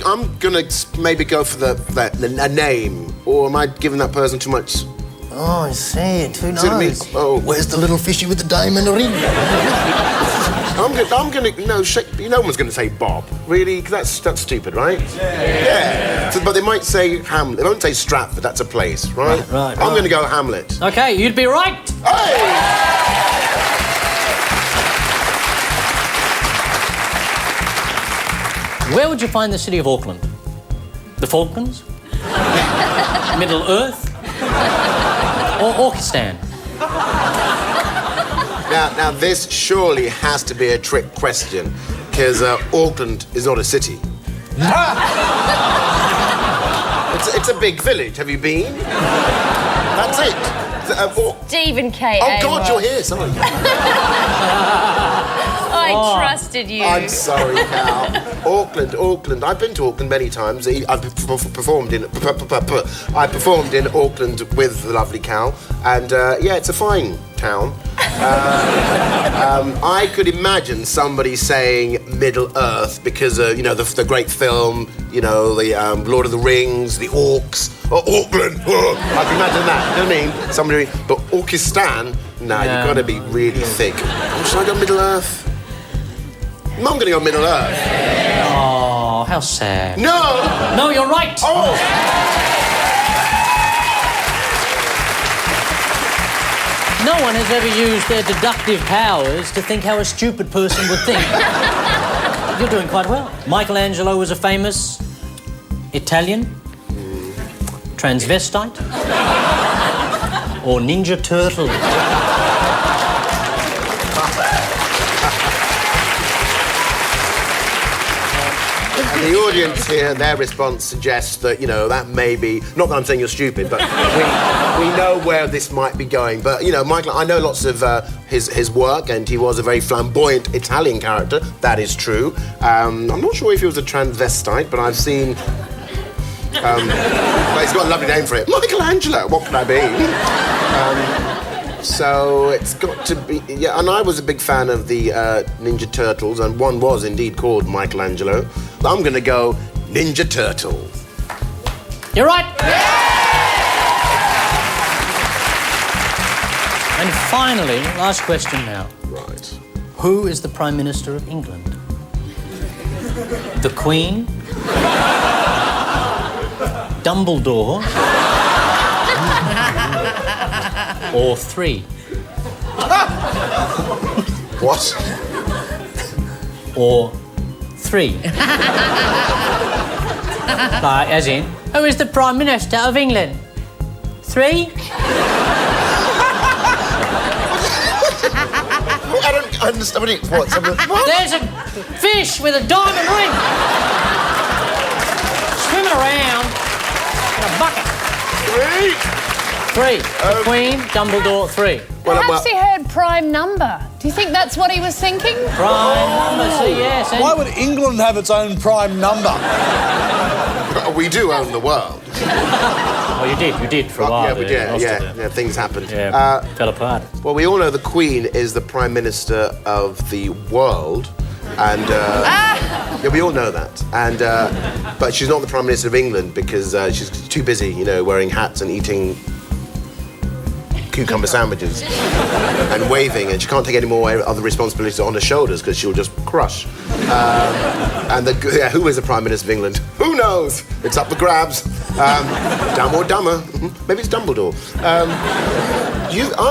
I'm gonna maybe go for a name, or am I giving that person too much? Oh, I see. Who See what I mean? knows? Oh. Where's the little fishy with the diamond ring? I'm gonna no one's gonna say Bob, really, 'cause that's stupid, right? Yeah. So, but they might say Hamlet. They won't say Stratford. That's a place, right? Right. I'm gonna go Hamlet. OK, you'd be right. Hey! Where would you find the city of Auckland? The Falklands? Middle Earth? Or Orkistan? Now this surely has to be a trick question, because Auckland is not a city. It's a big village. Have you been? That's it. Stephen K. Oh, Amos. God, you're here. Sorry. I trusted you. I'm sorry, Cal. Auckland. I've been to Auckland many times. I've performed in Auckland with the lovely Cal, and yeah, it's a fine town. I could imagine somebody saying Middle Earth because the great film, the Lord of the Rings, the Orcs, Auckland. I can imagine that. You know what I mean? Somebody, but Orkistan. No, you've got to be really thick. Should I go Middle Earth? I'm going to go Middle Earth. Oh, how sad. No! No, you're right. Oh! No one has ever used their deductive powers to think how a stupid person would think. You're doing quite well. Michelangelo was a famous Italian, transvestite, or Ninja Turtle. And the audience here, their response suggests that, you know, that may be... Not that I'm saying you're stupid, but we know where this might be going. But, you know, Michael, I know lots of his work, and he was a very flamboyant Italian character. That is true. I'm not sure if he was a transvestite, but I've seen... but he's got a lovely name for it. Michelangelo, what can I be? So it's got to be... Yeah, and I was a big fan of the Ninja Turtles, and one was indeed called Michelangelo. I'm going to go Ninja Turtle. You're right. And finally, last question now. Right. Who is the Prime Minister of England? The Queen? Dumbledore? Or 3? What? Or 3? Like, as in, who is the Prime Minister of England? 3? I don't understand what what? There's a fish with a diamond ring swimming around in a bucket. 3. The Queen, Dumbledore, 3. Perhaps he heard prime number. Do you think that's what he was thinking? Prime number, see, yes. And Why would England have its own prime number? We do own the world. Oh, you did for a while. Yeah, we did. Yeah, things happened. Yeah, fell apart. Well, we all know the Queen is the Prime Minister of the world, and yeah, we all know that. And but she's not the Prime Minister of England because she's too busy, you know, wearing hats and eating cucumber sandwiches and waving, and she can't take any more other responsibilities on her shoulders because she'll just crush. And who is the Prime Minister of England? Who knows? It's up for grabs. Dumb or dumber. Maybe it's Dumbledore.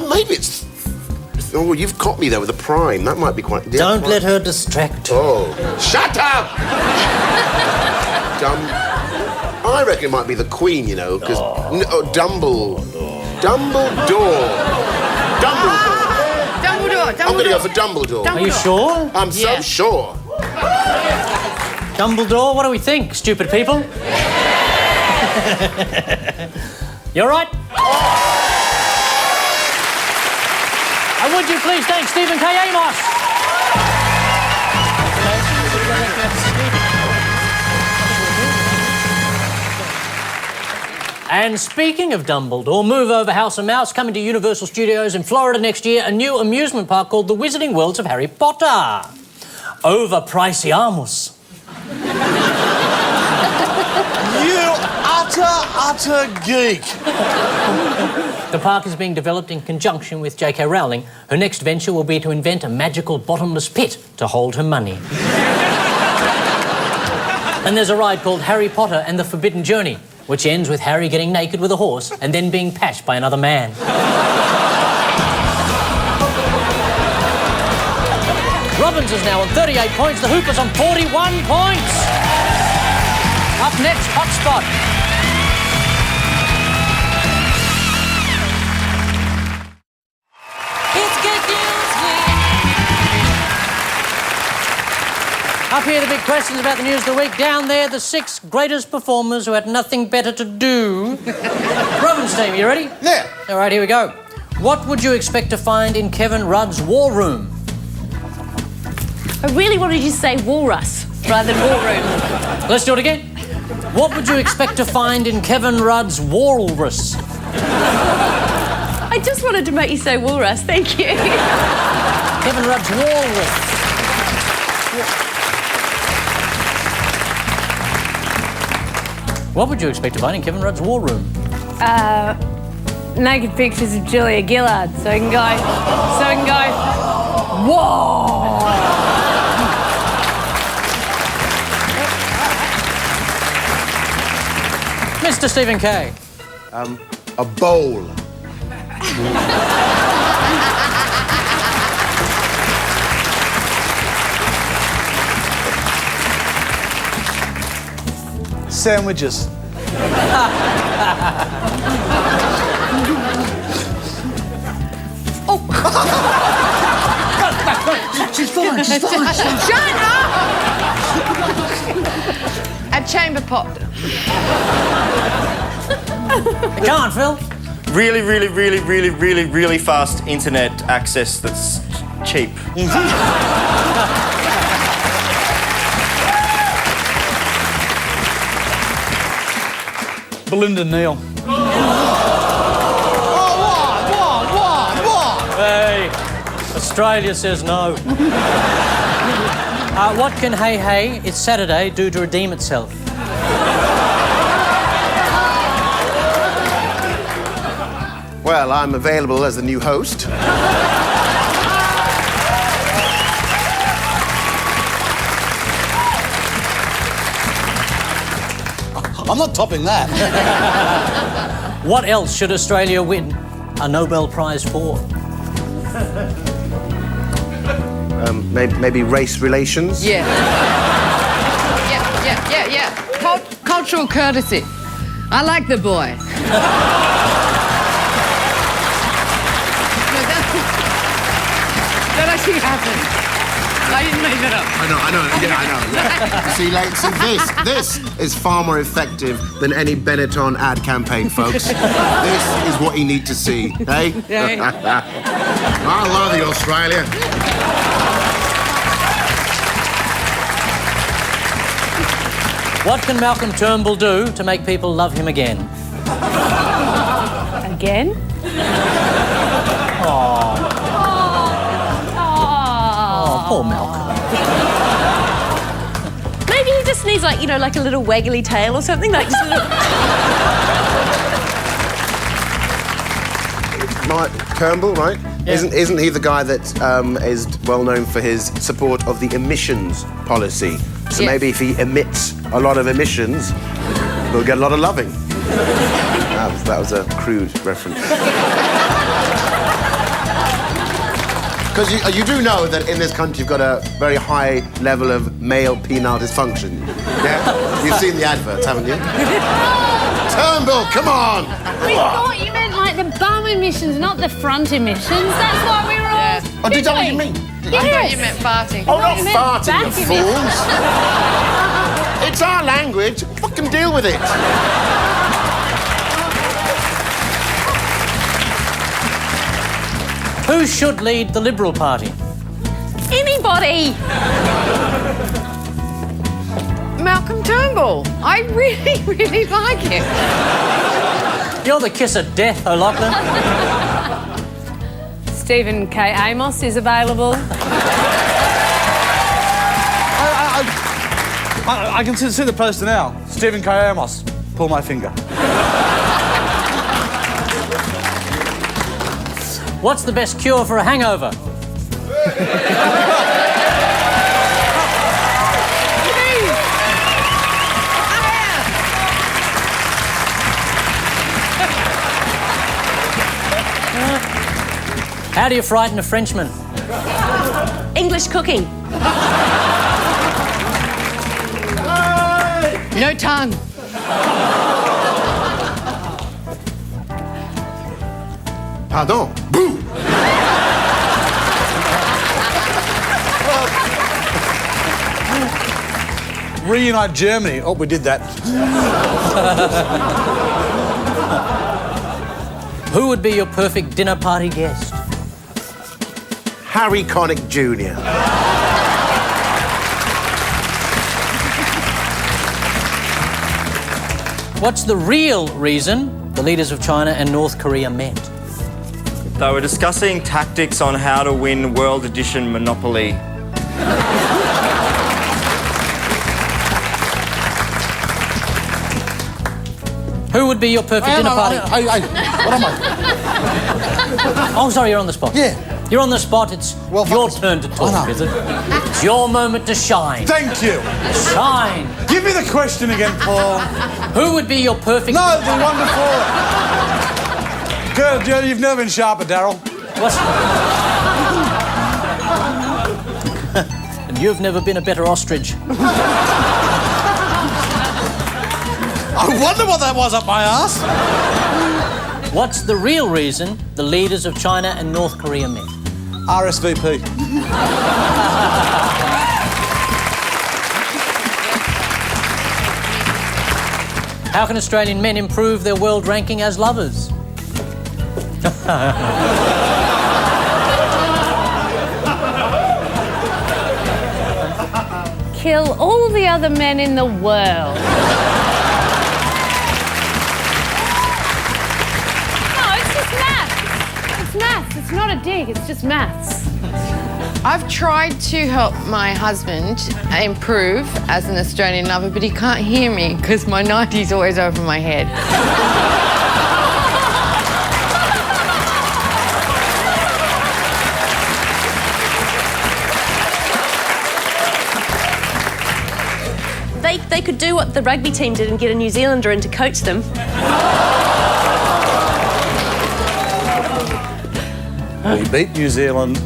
Maybe it's... Oh, you've caught me there with the Prime. That might be quite... Don't let her distract. Oh. Shut up! I reckon it might be the Queen, you know, because... Dumbledore. I'm going to go for Dumbledore. Are you sure? I'm so sure. Dumbledore, what do we think, stupid people? You're right. And would you please thank Stephen K Amos? And speaking of Dumbledore, move over House and Mouse, coming to Universal Studios in Florida next year, a new amusement park called The Wizarding Worlds of Harry Potter. Overpriciamos. You utter geek. The park is being developed in conjunction with J.K. Rowling. Her next venture will be to invent a magical bottomless pit to hold her money. And there's a ride called Harry Potter and the Forbidden Journey, which ends with Harry getting naked with a horse and then being patched by another man. Robbins is now on 38 points. The Hooper's on 41 points. Up next, Hotspot. It's good news week. Up here, the big questions about the news of the week. Down there, the 6 greatest performers who had nothing better to do. Robbins team, you ready? Yeah. All right, here we go. What would you expect to find in Kevin Rudd's war room? I really wanted you to say walrus rather than war room. Let's do it again. What would you expect to find in Kevin Rudd's walrus? I just wanted to make you say walrus, thank you. Kevin Rudd's walrus. What would you expect to find in Kevin Rudd's war room? Naked pictures of Julia Gillard, so he can go, whoa! Mr. Stephen K. A bowl. Sandwiches. She's fine. Shut up! chamber pot. Go on, Phil. Really fast internet access that's cheap. Belinda Neal. Hey, Australia says no. What can Hey Hey, It's Saturday do to redeem itself? Well, I'm available as the new host. I'm not topping that. What else should Australia win a Nobel Prize for? Maybe race relations? Yeah. Cultural courtesy. I like the boy. That actually happened. I didn't make it up. I know. See, this is far more effective than any Benetton ad campaign, folks. This is what you need to see, eh? I love you, Australia. What can Malcolm Turnbull do to make people love him again? Again? Oh, poor Malcolm. Maybe he just needs, like, you know, like a little waggly tail or something, like just a little... Mark Turnbull, right? Yeah. Isn't he the guy that is well known for his support of the emissions policy? So Yes. maybe if he emits a lot of emissions, we'll get a lot of loving. That was a crude reference. Because you do know that in this country you've got a very high level of male penile dysfunction. Yeah? You've seen the adverts, haven't you? Turnbull, come on! We thought you meant like the bum emissions, not the front emissions. That's why we were all... Oh, did that what you mean? I thought you meant farting. Oh, not you meant farting, you back fools! It's our language. Fucking deal with it. Who should lead the Liberal Party? Anybody! Malcolm Turnbull. I really like him. You're the kiss of death, O'Loughlin. Stephen K Amos is available. I can see the poster now. Stephen K Amos. Pull my finger. What's the best cure for a hangover? How do you frighten a Frenchman? English cooking. No tongue. Pardon. Boo! Reunite Germany. Oh, we did that. Who would be your perfect dinner party guest? Harry Connick Jr. What's the real reason the leaders of China and North Korea met? They were discussing tactics on how to win World Edition Monopoly. Who would be your perfect dinner party? What am I? Oh, sorry, you're on the spot. Yeah. You're on the spot. It's Well, your fuck- turn to I talk, know. is it? It's your moment to shine. Thank you. Shine. Give me the question again, Paul. Who would be your perfect... No, the one before. Good, you've never been sharper, Daryl. What's... And you've never been a better ostrich. I wonder what that was up my ass. What's the real reason the leaders of China and North Korea met? RSVP. How can Australian men improve their world ranking as lovers? Kill all the other men in the world. No, it's just maths. It's maths. It's not a dig. It's just maths. I've tried to help my husband improve as an Australian lover, but he can't hear me because my 90's always over my head. They could do what the rugby team did and get a New Zealander in to coach them. We beat New Zealand.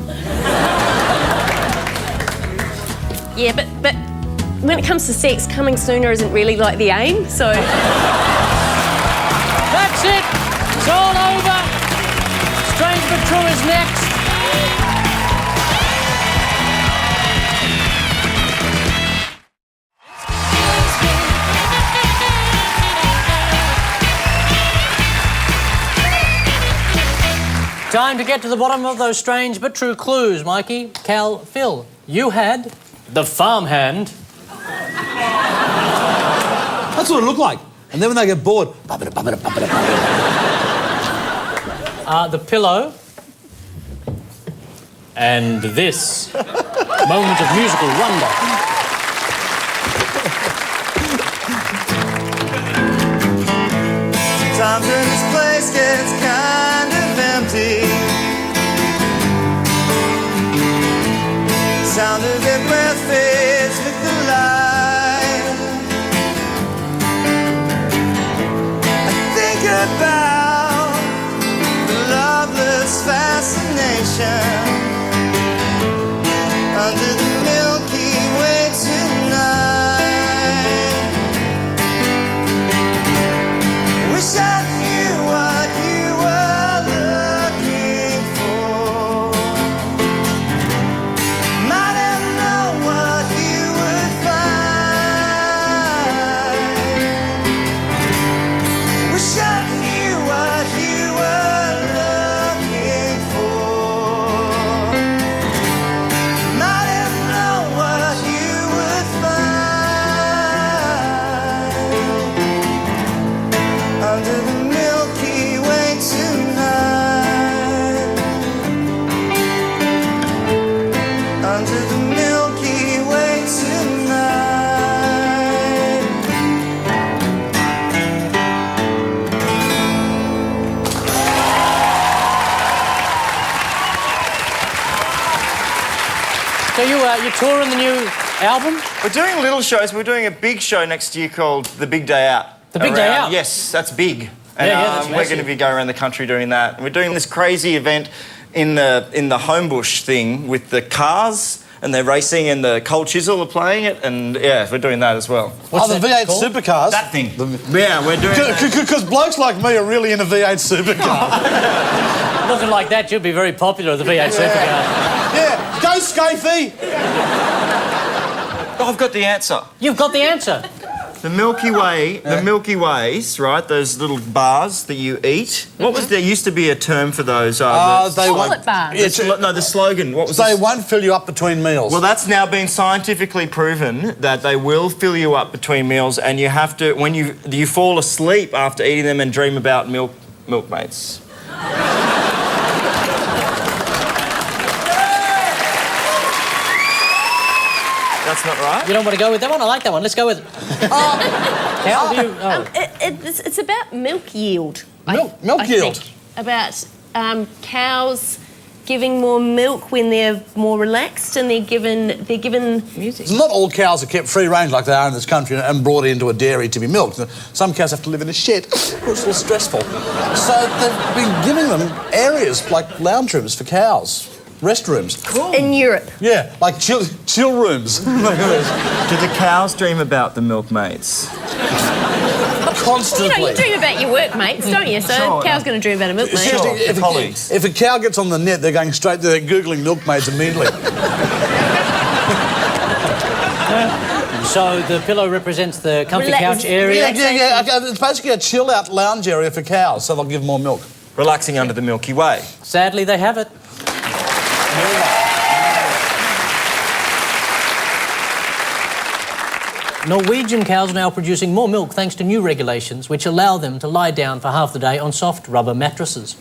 Yeah, but when it comes to sex, coming sooner isn't really like the aim, so... That's it. It's all over. Strange but True is next. Time to get to the bottom of those strange but true clues, Mikey. Cal, Phil, you had the farmhand. That's what it looked like. And then when they get bored... The pillow. And this moment of musical wonder. Sometimes when this place gets kind of empty, sound of their breath fades with the light. I think about the loveless fascination under the Milky Way tonight. Wish I knew what you were looking for. Might have known what you would find. Wish I knew what you were looking for. Might have known what you would find under the Milky Way tonight. Under the Milky Way tonight. So you touring the new album? We're doing little shows. We're doing a big show next year called The Big Day Out. The Big Day Out? Yes, that's big. And Yeah, that's we're massive. going to be going around the country doing that. And we're doing this crazy event in the Homebush thing with the cars, and they're racing, and the Cold Chisel are playing it, and yeah, we're doing that as well. the V8 called? supercars. That thing. Yeah, we're doing that. Because blokes like me are really into V8 supercars. Looking like that, you'll be very popular with the V8 supercar. Yeah, go Scafey! Oh, I've got the answer. You've got the answer. The Milky Way, the Milky Ways, right? Those little bars that you eat. What was there? Used to be a term for those. They Chocolate bars. the slogan. What was They this? won't fill you up between meals. Well, that's now been scientifically proven that they will fill you up between meals, and you have to when you fall asleep after eating them and dream about milkmates. That's not right. You don't want to go with that one? I like that one. Let's go with it. Cal, do you... Oh. It's about milk yield. Milk I yield. think. About cows giving more milk when they're more relaxed and they're given music. Not all cows are kept free range like they are in this country and brought into a dairy to be milked. Some cows have to live in a shed. It's a little stressful. So they've been giving them areas like lounge rooms for cows. Restrooms. Cool. In Europe. Yeah, like chill rooms. Do the cows dream about the milkmates? Constantly. You dream about your workmates, don't you? So Sure. a cow's going to dream about a milkmate. Seriously, the colleagues. If a cow gets on the net, they're going straight there, they're Googling milkmaids immediately. So the pillow represents the comfy Relax- couch area. Yeah. Okay, it's basically a chill-out lounge area for cows, so they'll give more milk. Relaxing under the Milky Way. Sadly, they have it. Norwegian cows are now producing more milk thanks to new regulations which allow them to lie down for half the day on soft rubber mattresses.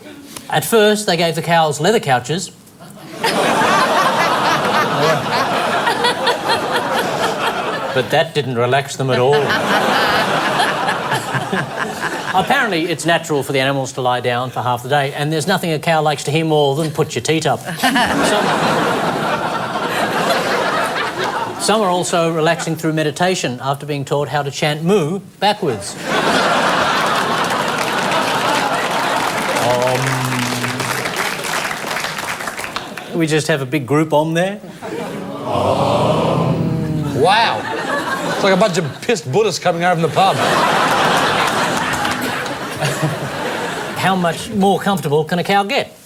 At first, they gave the cows leather couches. But that didn't relax them at all. Apparently, it's natural for the animals to lie down for half the day, and there's nothing a cow likes to hear more than put your teat up. Some are also relaxing through meditation after being taught how to chant moo backwards. We just have a big group om there. Wow. It's like a bunch of pissed Buddhists coming over from the pub. How much more comfortable can a cow get?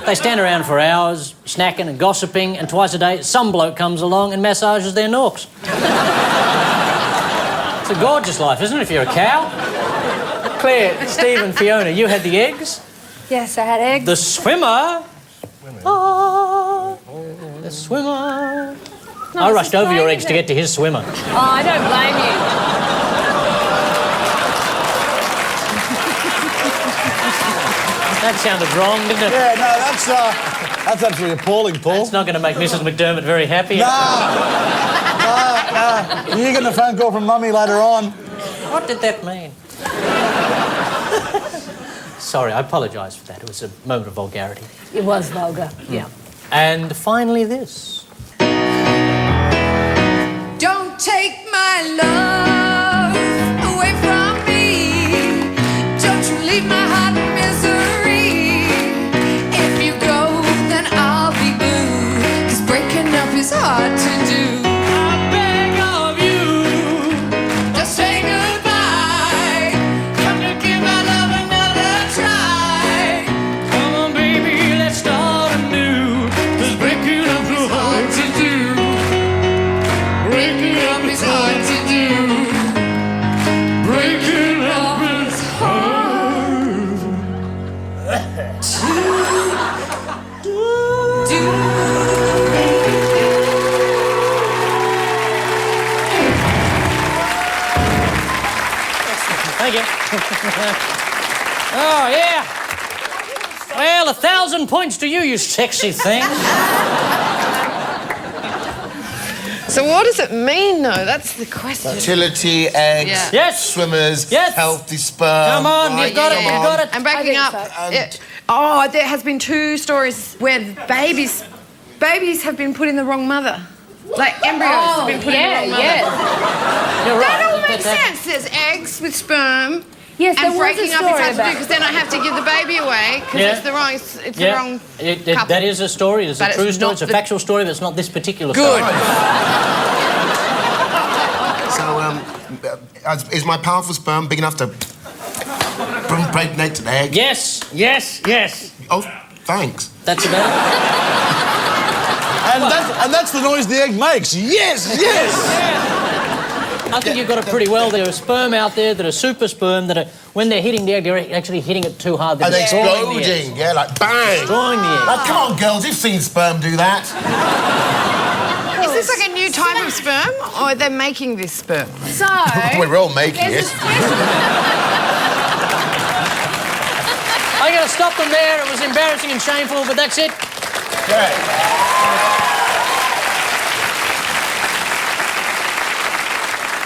They stand around for hours, snacking and gossiping, and twice a day some bloke comes along and massages their norks. It's a gorgeous life, isn't it, if you're a cow? Claire, Steve and Fiona, you had the eggs. Yes, I had eggs. The swimmer. Oh, the swimmer. I rushed over your eggs to get to his swimmer. Oh, I don't blame you. That sounded wrong, didn't it? Yeah, no, that's absolutely appalling, Paul. It's not going to make Mrs. McDermott very happy. No. You're getting a phone call from Mummy later on. What did that mean? Sorry, I apologise for that. It was a moment of vulgarity. It was vulgar, yeah. And finally this. Don't take my love away from me. Don't you leave my heart in misery. If you go, then I'll be blue. 'Cause breaking up is hard to do. I beg of you, just say goodbye. Come to give my love another try. Come on, baby, let's start anew. 'Cause breaking up is hard to do. Breaking up is hard to do. Breaking up is hard to do. Thank you. Oh, yeah. Well, 1,000 points to you, you sexy thing. So what does it mean, though? That's the question. Fertility, eggs, Yeah. Yes. swimmers, Yes. healthy sperm. Come on, right, you've got it, come you've on. got it. And backing up. And- Oh, there has been 2 stories where babies have been put in the wrong mother. Like embryos have been put in the wrong mother. You're right. That all makes sense. There's eggs with sperm. Yes, there And was breaking a up is story hard to do about because then I have to give the baby away because Yeah. it's the wrong. It's the wrong. couple. That is a story. It's But a it's true story. not It's a the- factual story, but it's not this particular Good. story. So, is my powerful sperm big enough to impregnate an egg? Yes, yes, yes. Oh, thanks. That's about it. And that's the noise the egg makes. Yes, yes. I think you've got it pretty well. There are sperm out there that are super sperm that are, when they're hitting the egg, they're actually hitting it too hard. They're And destroying the egg. exploding, yeah, like bang. Destroying the egg. Like, come on, girls, you've seen sperm do that. Is this like a new type of sperm, or are they making this sperm? So, We're all making there's it. I'm going to stop them there. It was embarrassing and shameful, but that's it. Great.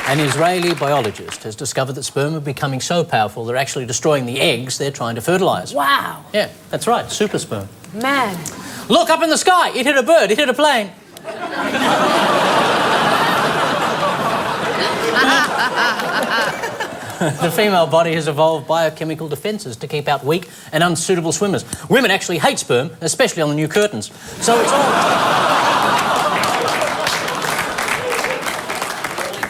An Israeli biologist has discovered that sperm are becoming so powerful they're actually destroying the eggs they're trying to fertilise. Wow. Yeah, that's right, super sperm. Man. Look, up in the sky, it hit a bird, it hit a plane. The female body has evolved biochemical defences to keep out weak and unsuitable swimmers. Women actually hate sperm, especially on the new curtains.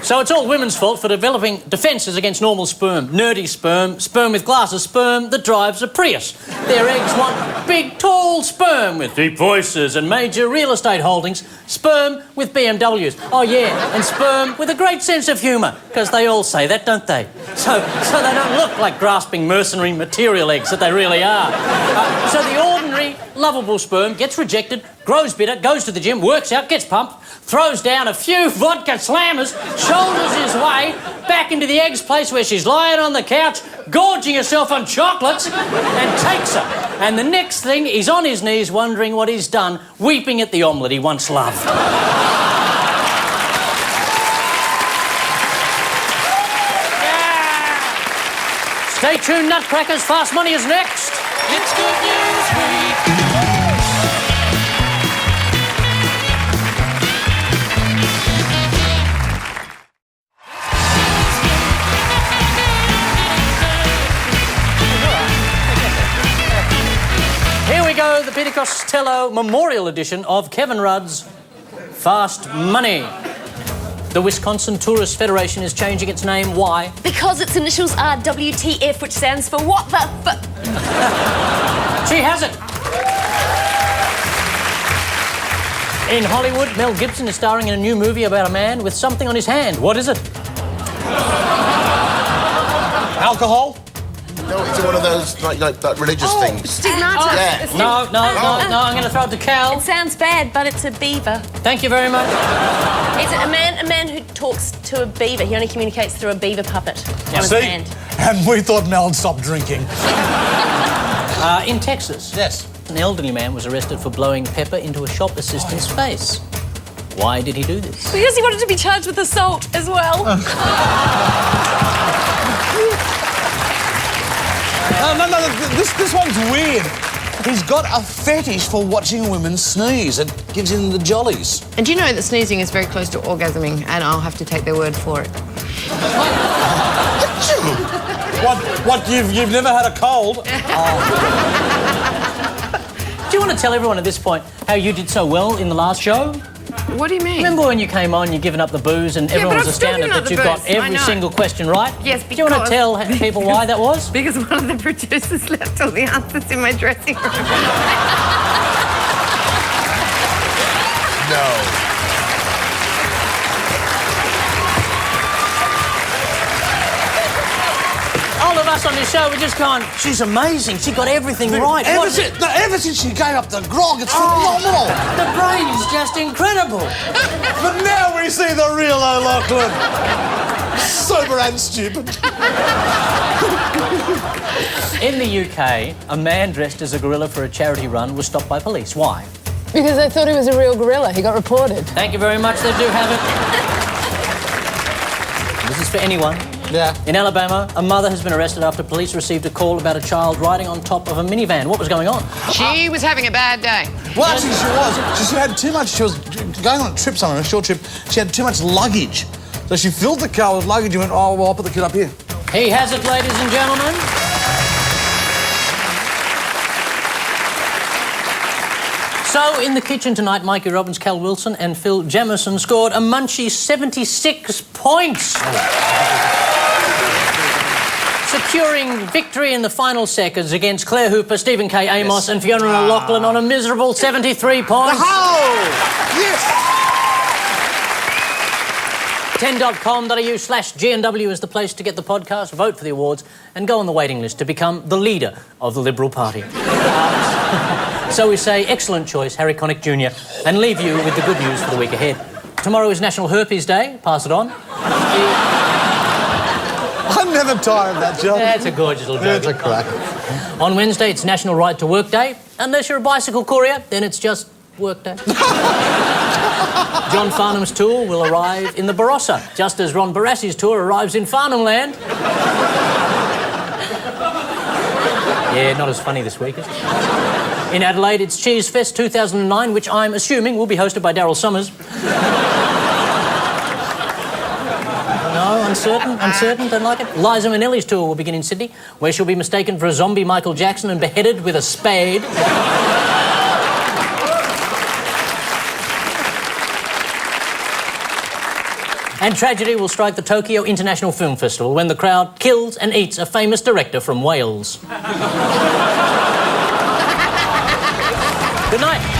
So it's all women's fault for developing defences against normal sperm. Nerdy sperm, sperm with glasses, sperm that drives a Prius. Their eggs want big, tall sperm with deep voices and major real estate holdings. Sperm with BMWs. Oh, yeah, and sperm with a great sense of humour, because they all say that, don't they? So they don't look like grasping mercenary material eggs that they really are. So the ordinary, lovable sperm gets rejected, grows bitter, goes to the gym, works out, gets pumped, throws down a few vodka slammers, shoulders his way back into the egg's place where she's lying on the couch, gorging herself on chocolates, and takes her. And the next thing, he's on his knees wondering what he's done, weeping at the omelette he once loved. Stay tuned, Nutcrackers. Fast Money is next. It's Good News Week. Here we go, the Peter Costello Memorial Edition of Kevin Rudd's Fast Money. The Wisconsin Tourist Federation is changing its name. Why? Because its initials are WTF, which stands for what the She has it. In Hollywood, Mel Gibson is starring in a new movie about a man with something on his hand. What is it? Alcohol? No, it's one of those like religious things. Stigmata. Yeah. No, I'm going to throw it to Cal. It sounds bad, but it's a beaver. Thank you very much. It's a man who talks to a beaver. He only communicates through a beaver puppet on his See? hand. And we thought Mel had stopped drinking. In Texas, Yes. an elderly man was arrested for blowing pepper into a shop assistant's face. Why did he do this? Because he wanted to be charged with assault as well. No, this one's weird. He's got a fetish for watching women sneeze. It gives him the jollies. And do you know that sneezing is very close to orgasming, and I'll have to take their word for it. What, you've never had a cold? Do you want to tell everyone at this point how you did so well in the last show? What do you mean? Remember when you came on, you'd given up the booze and everyone but was I'm still astounded giving up that you the got booze. I every know. single question right? Yes, Do you want to tell people why that was? Because one of the producers left all the answers in my dressing room. No. All of us on this show were just going, she's amazing, she got everything right. Ever since she gave up the grog, it's phenomenal. The brain's just incredible. But now we see the real O'Loughlin. Sober and stupid. In the UK, a man dressed as a gorilla for a charity run was stopped by police. Why? Because they thought he was a real gorilla. He got reported. Thank you very much, they do have it. This is for anyone. Yeah. In Alabama, a mother has been arrested after police received a call about a child riding on top of a minivan. What was going on? She was having a bad day. Well, actually, she was. She had too much. She was going on a trip somewhere, a short trip. She had too much luggage. So she filled the car with luggage and went, oh, well, I'll put the kid up here. He has it, ladies and gentlemen. So, in the kitchen tonight, Mikey Robbins, Cal Wilson and Phil Jamieson scored a munchy 76 points. Securing victory in the final seconds against Claire Hooper, Stephen K Amos and Fiona O'Loughlin on a miserable 73 points. Yes! 10.com.au/GNW is the place to get the podcast, vote for the awards and go on the waiting list to become the leader of the Liberal Party. So we say excellent choice, Harry Connick Jr., and leave you with the good news for the week ahead. Tomorrow is National Herpes Day. Pass it on. I'm never tired of that joke. That's a gorgeous little joke. It's a crack. On Wednesday, it's National Right to Work Day. Unless you're a bicycle courier, then it's just work day. John Farnham's tour will arrive in the Barossa, just as Ron Barassi's tour arrives in Farnham Land. Yeah, not as funny this week, is it? In Adelaide, it's Cheese Fest 2009, which I'm assuming will be hosted by Daryl Summers. No, uncertain, don't like it. Liza Minnelli's tour will begin in Sydney, where she'll be mistaken for a zombie Michael Jackson and beheaded with a spade. And tragedy will strike the Tokyo International Film Festival when the crowd kills and eats a famous director from Wales. Good night.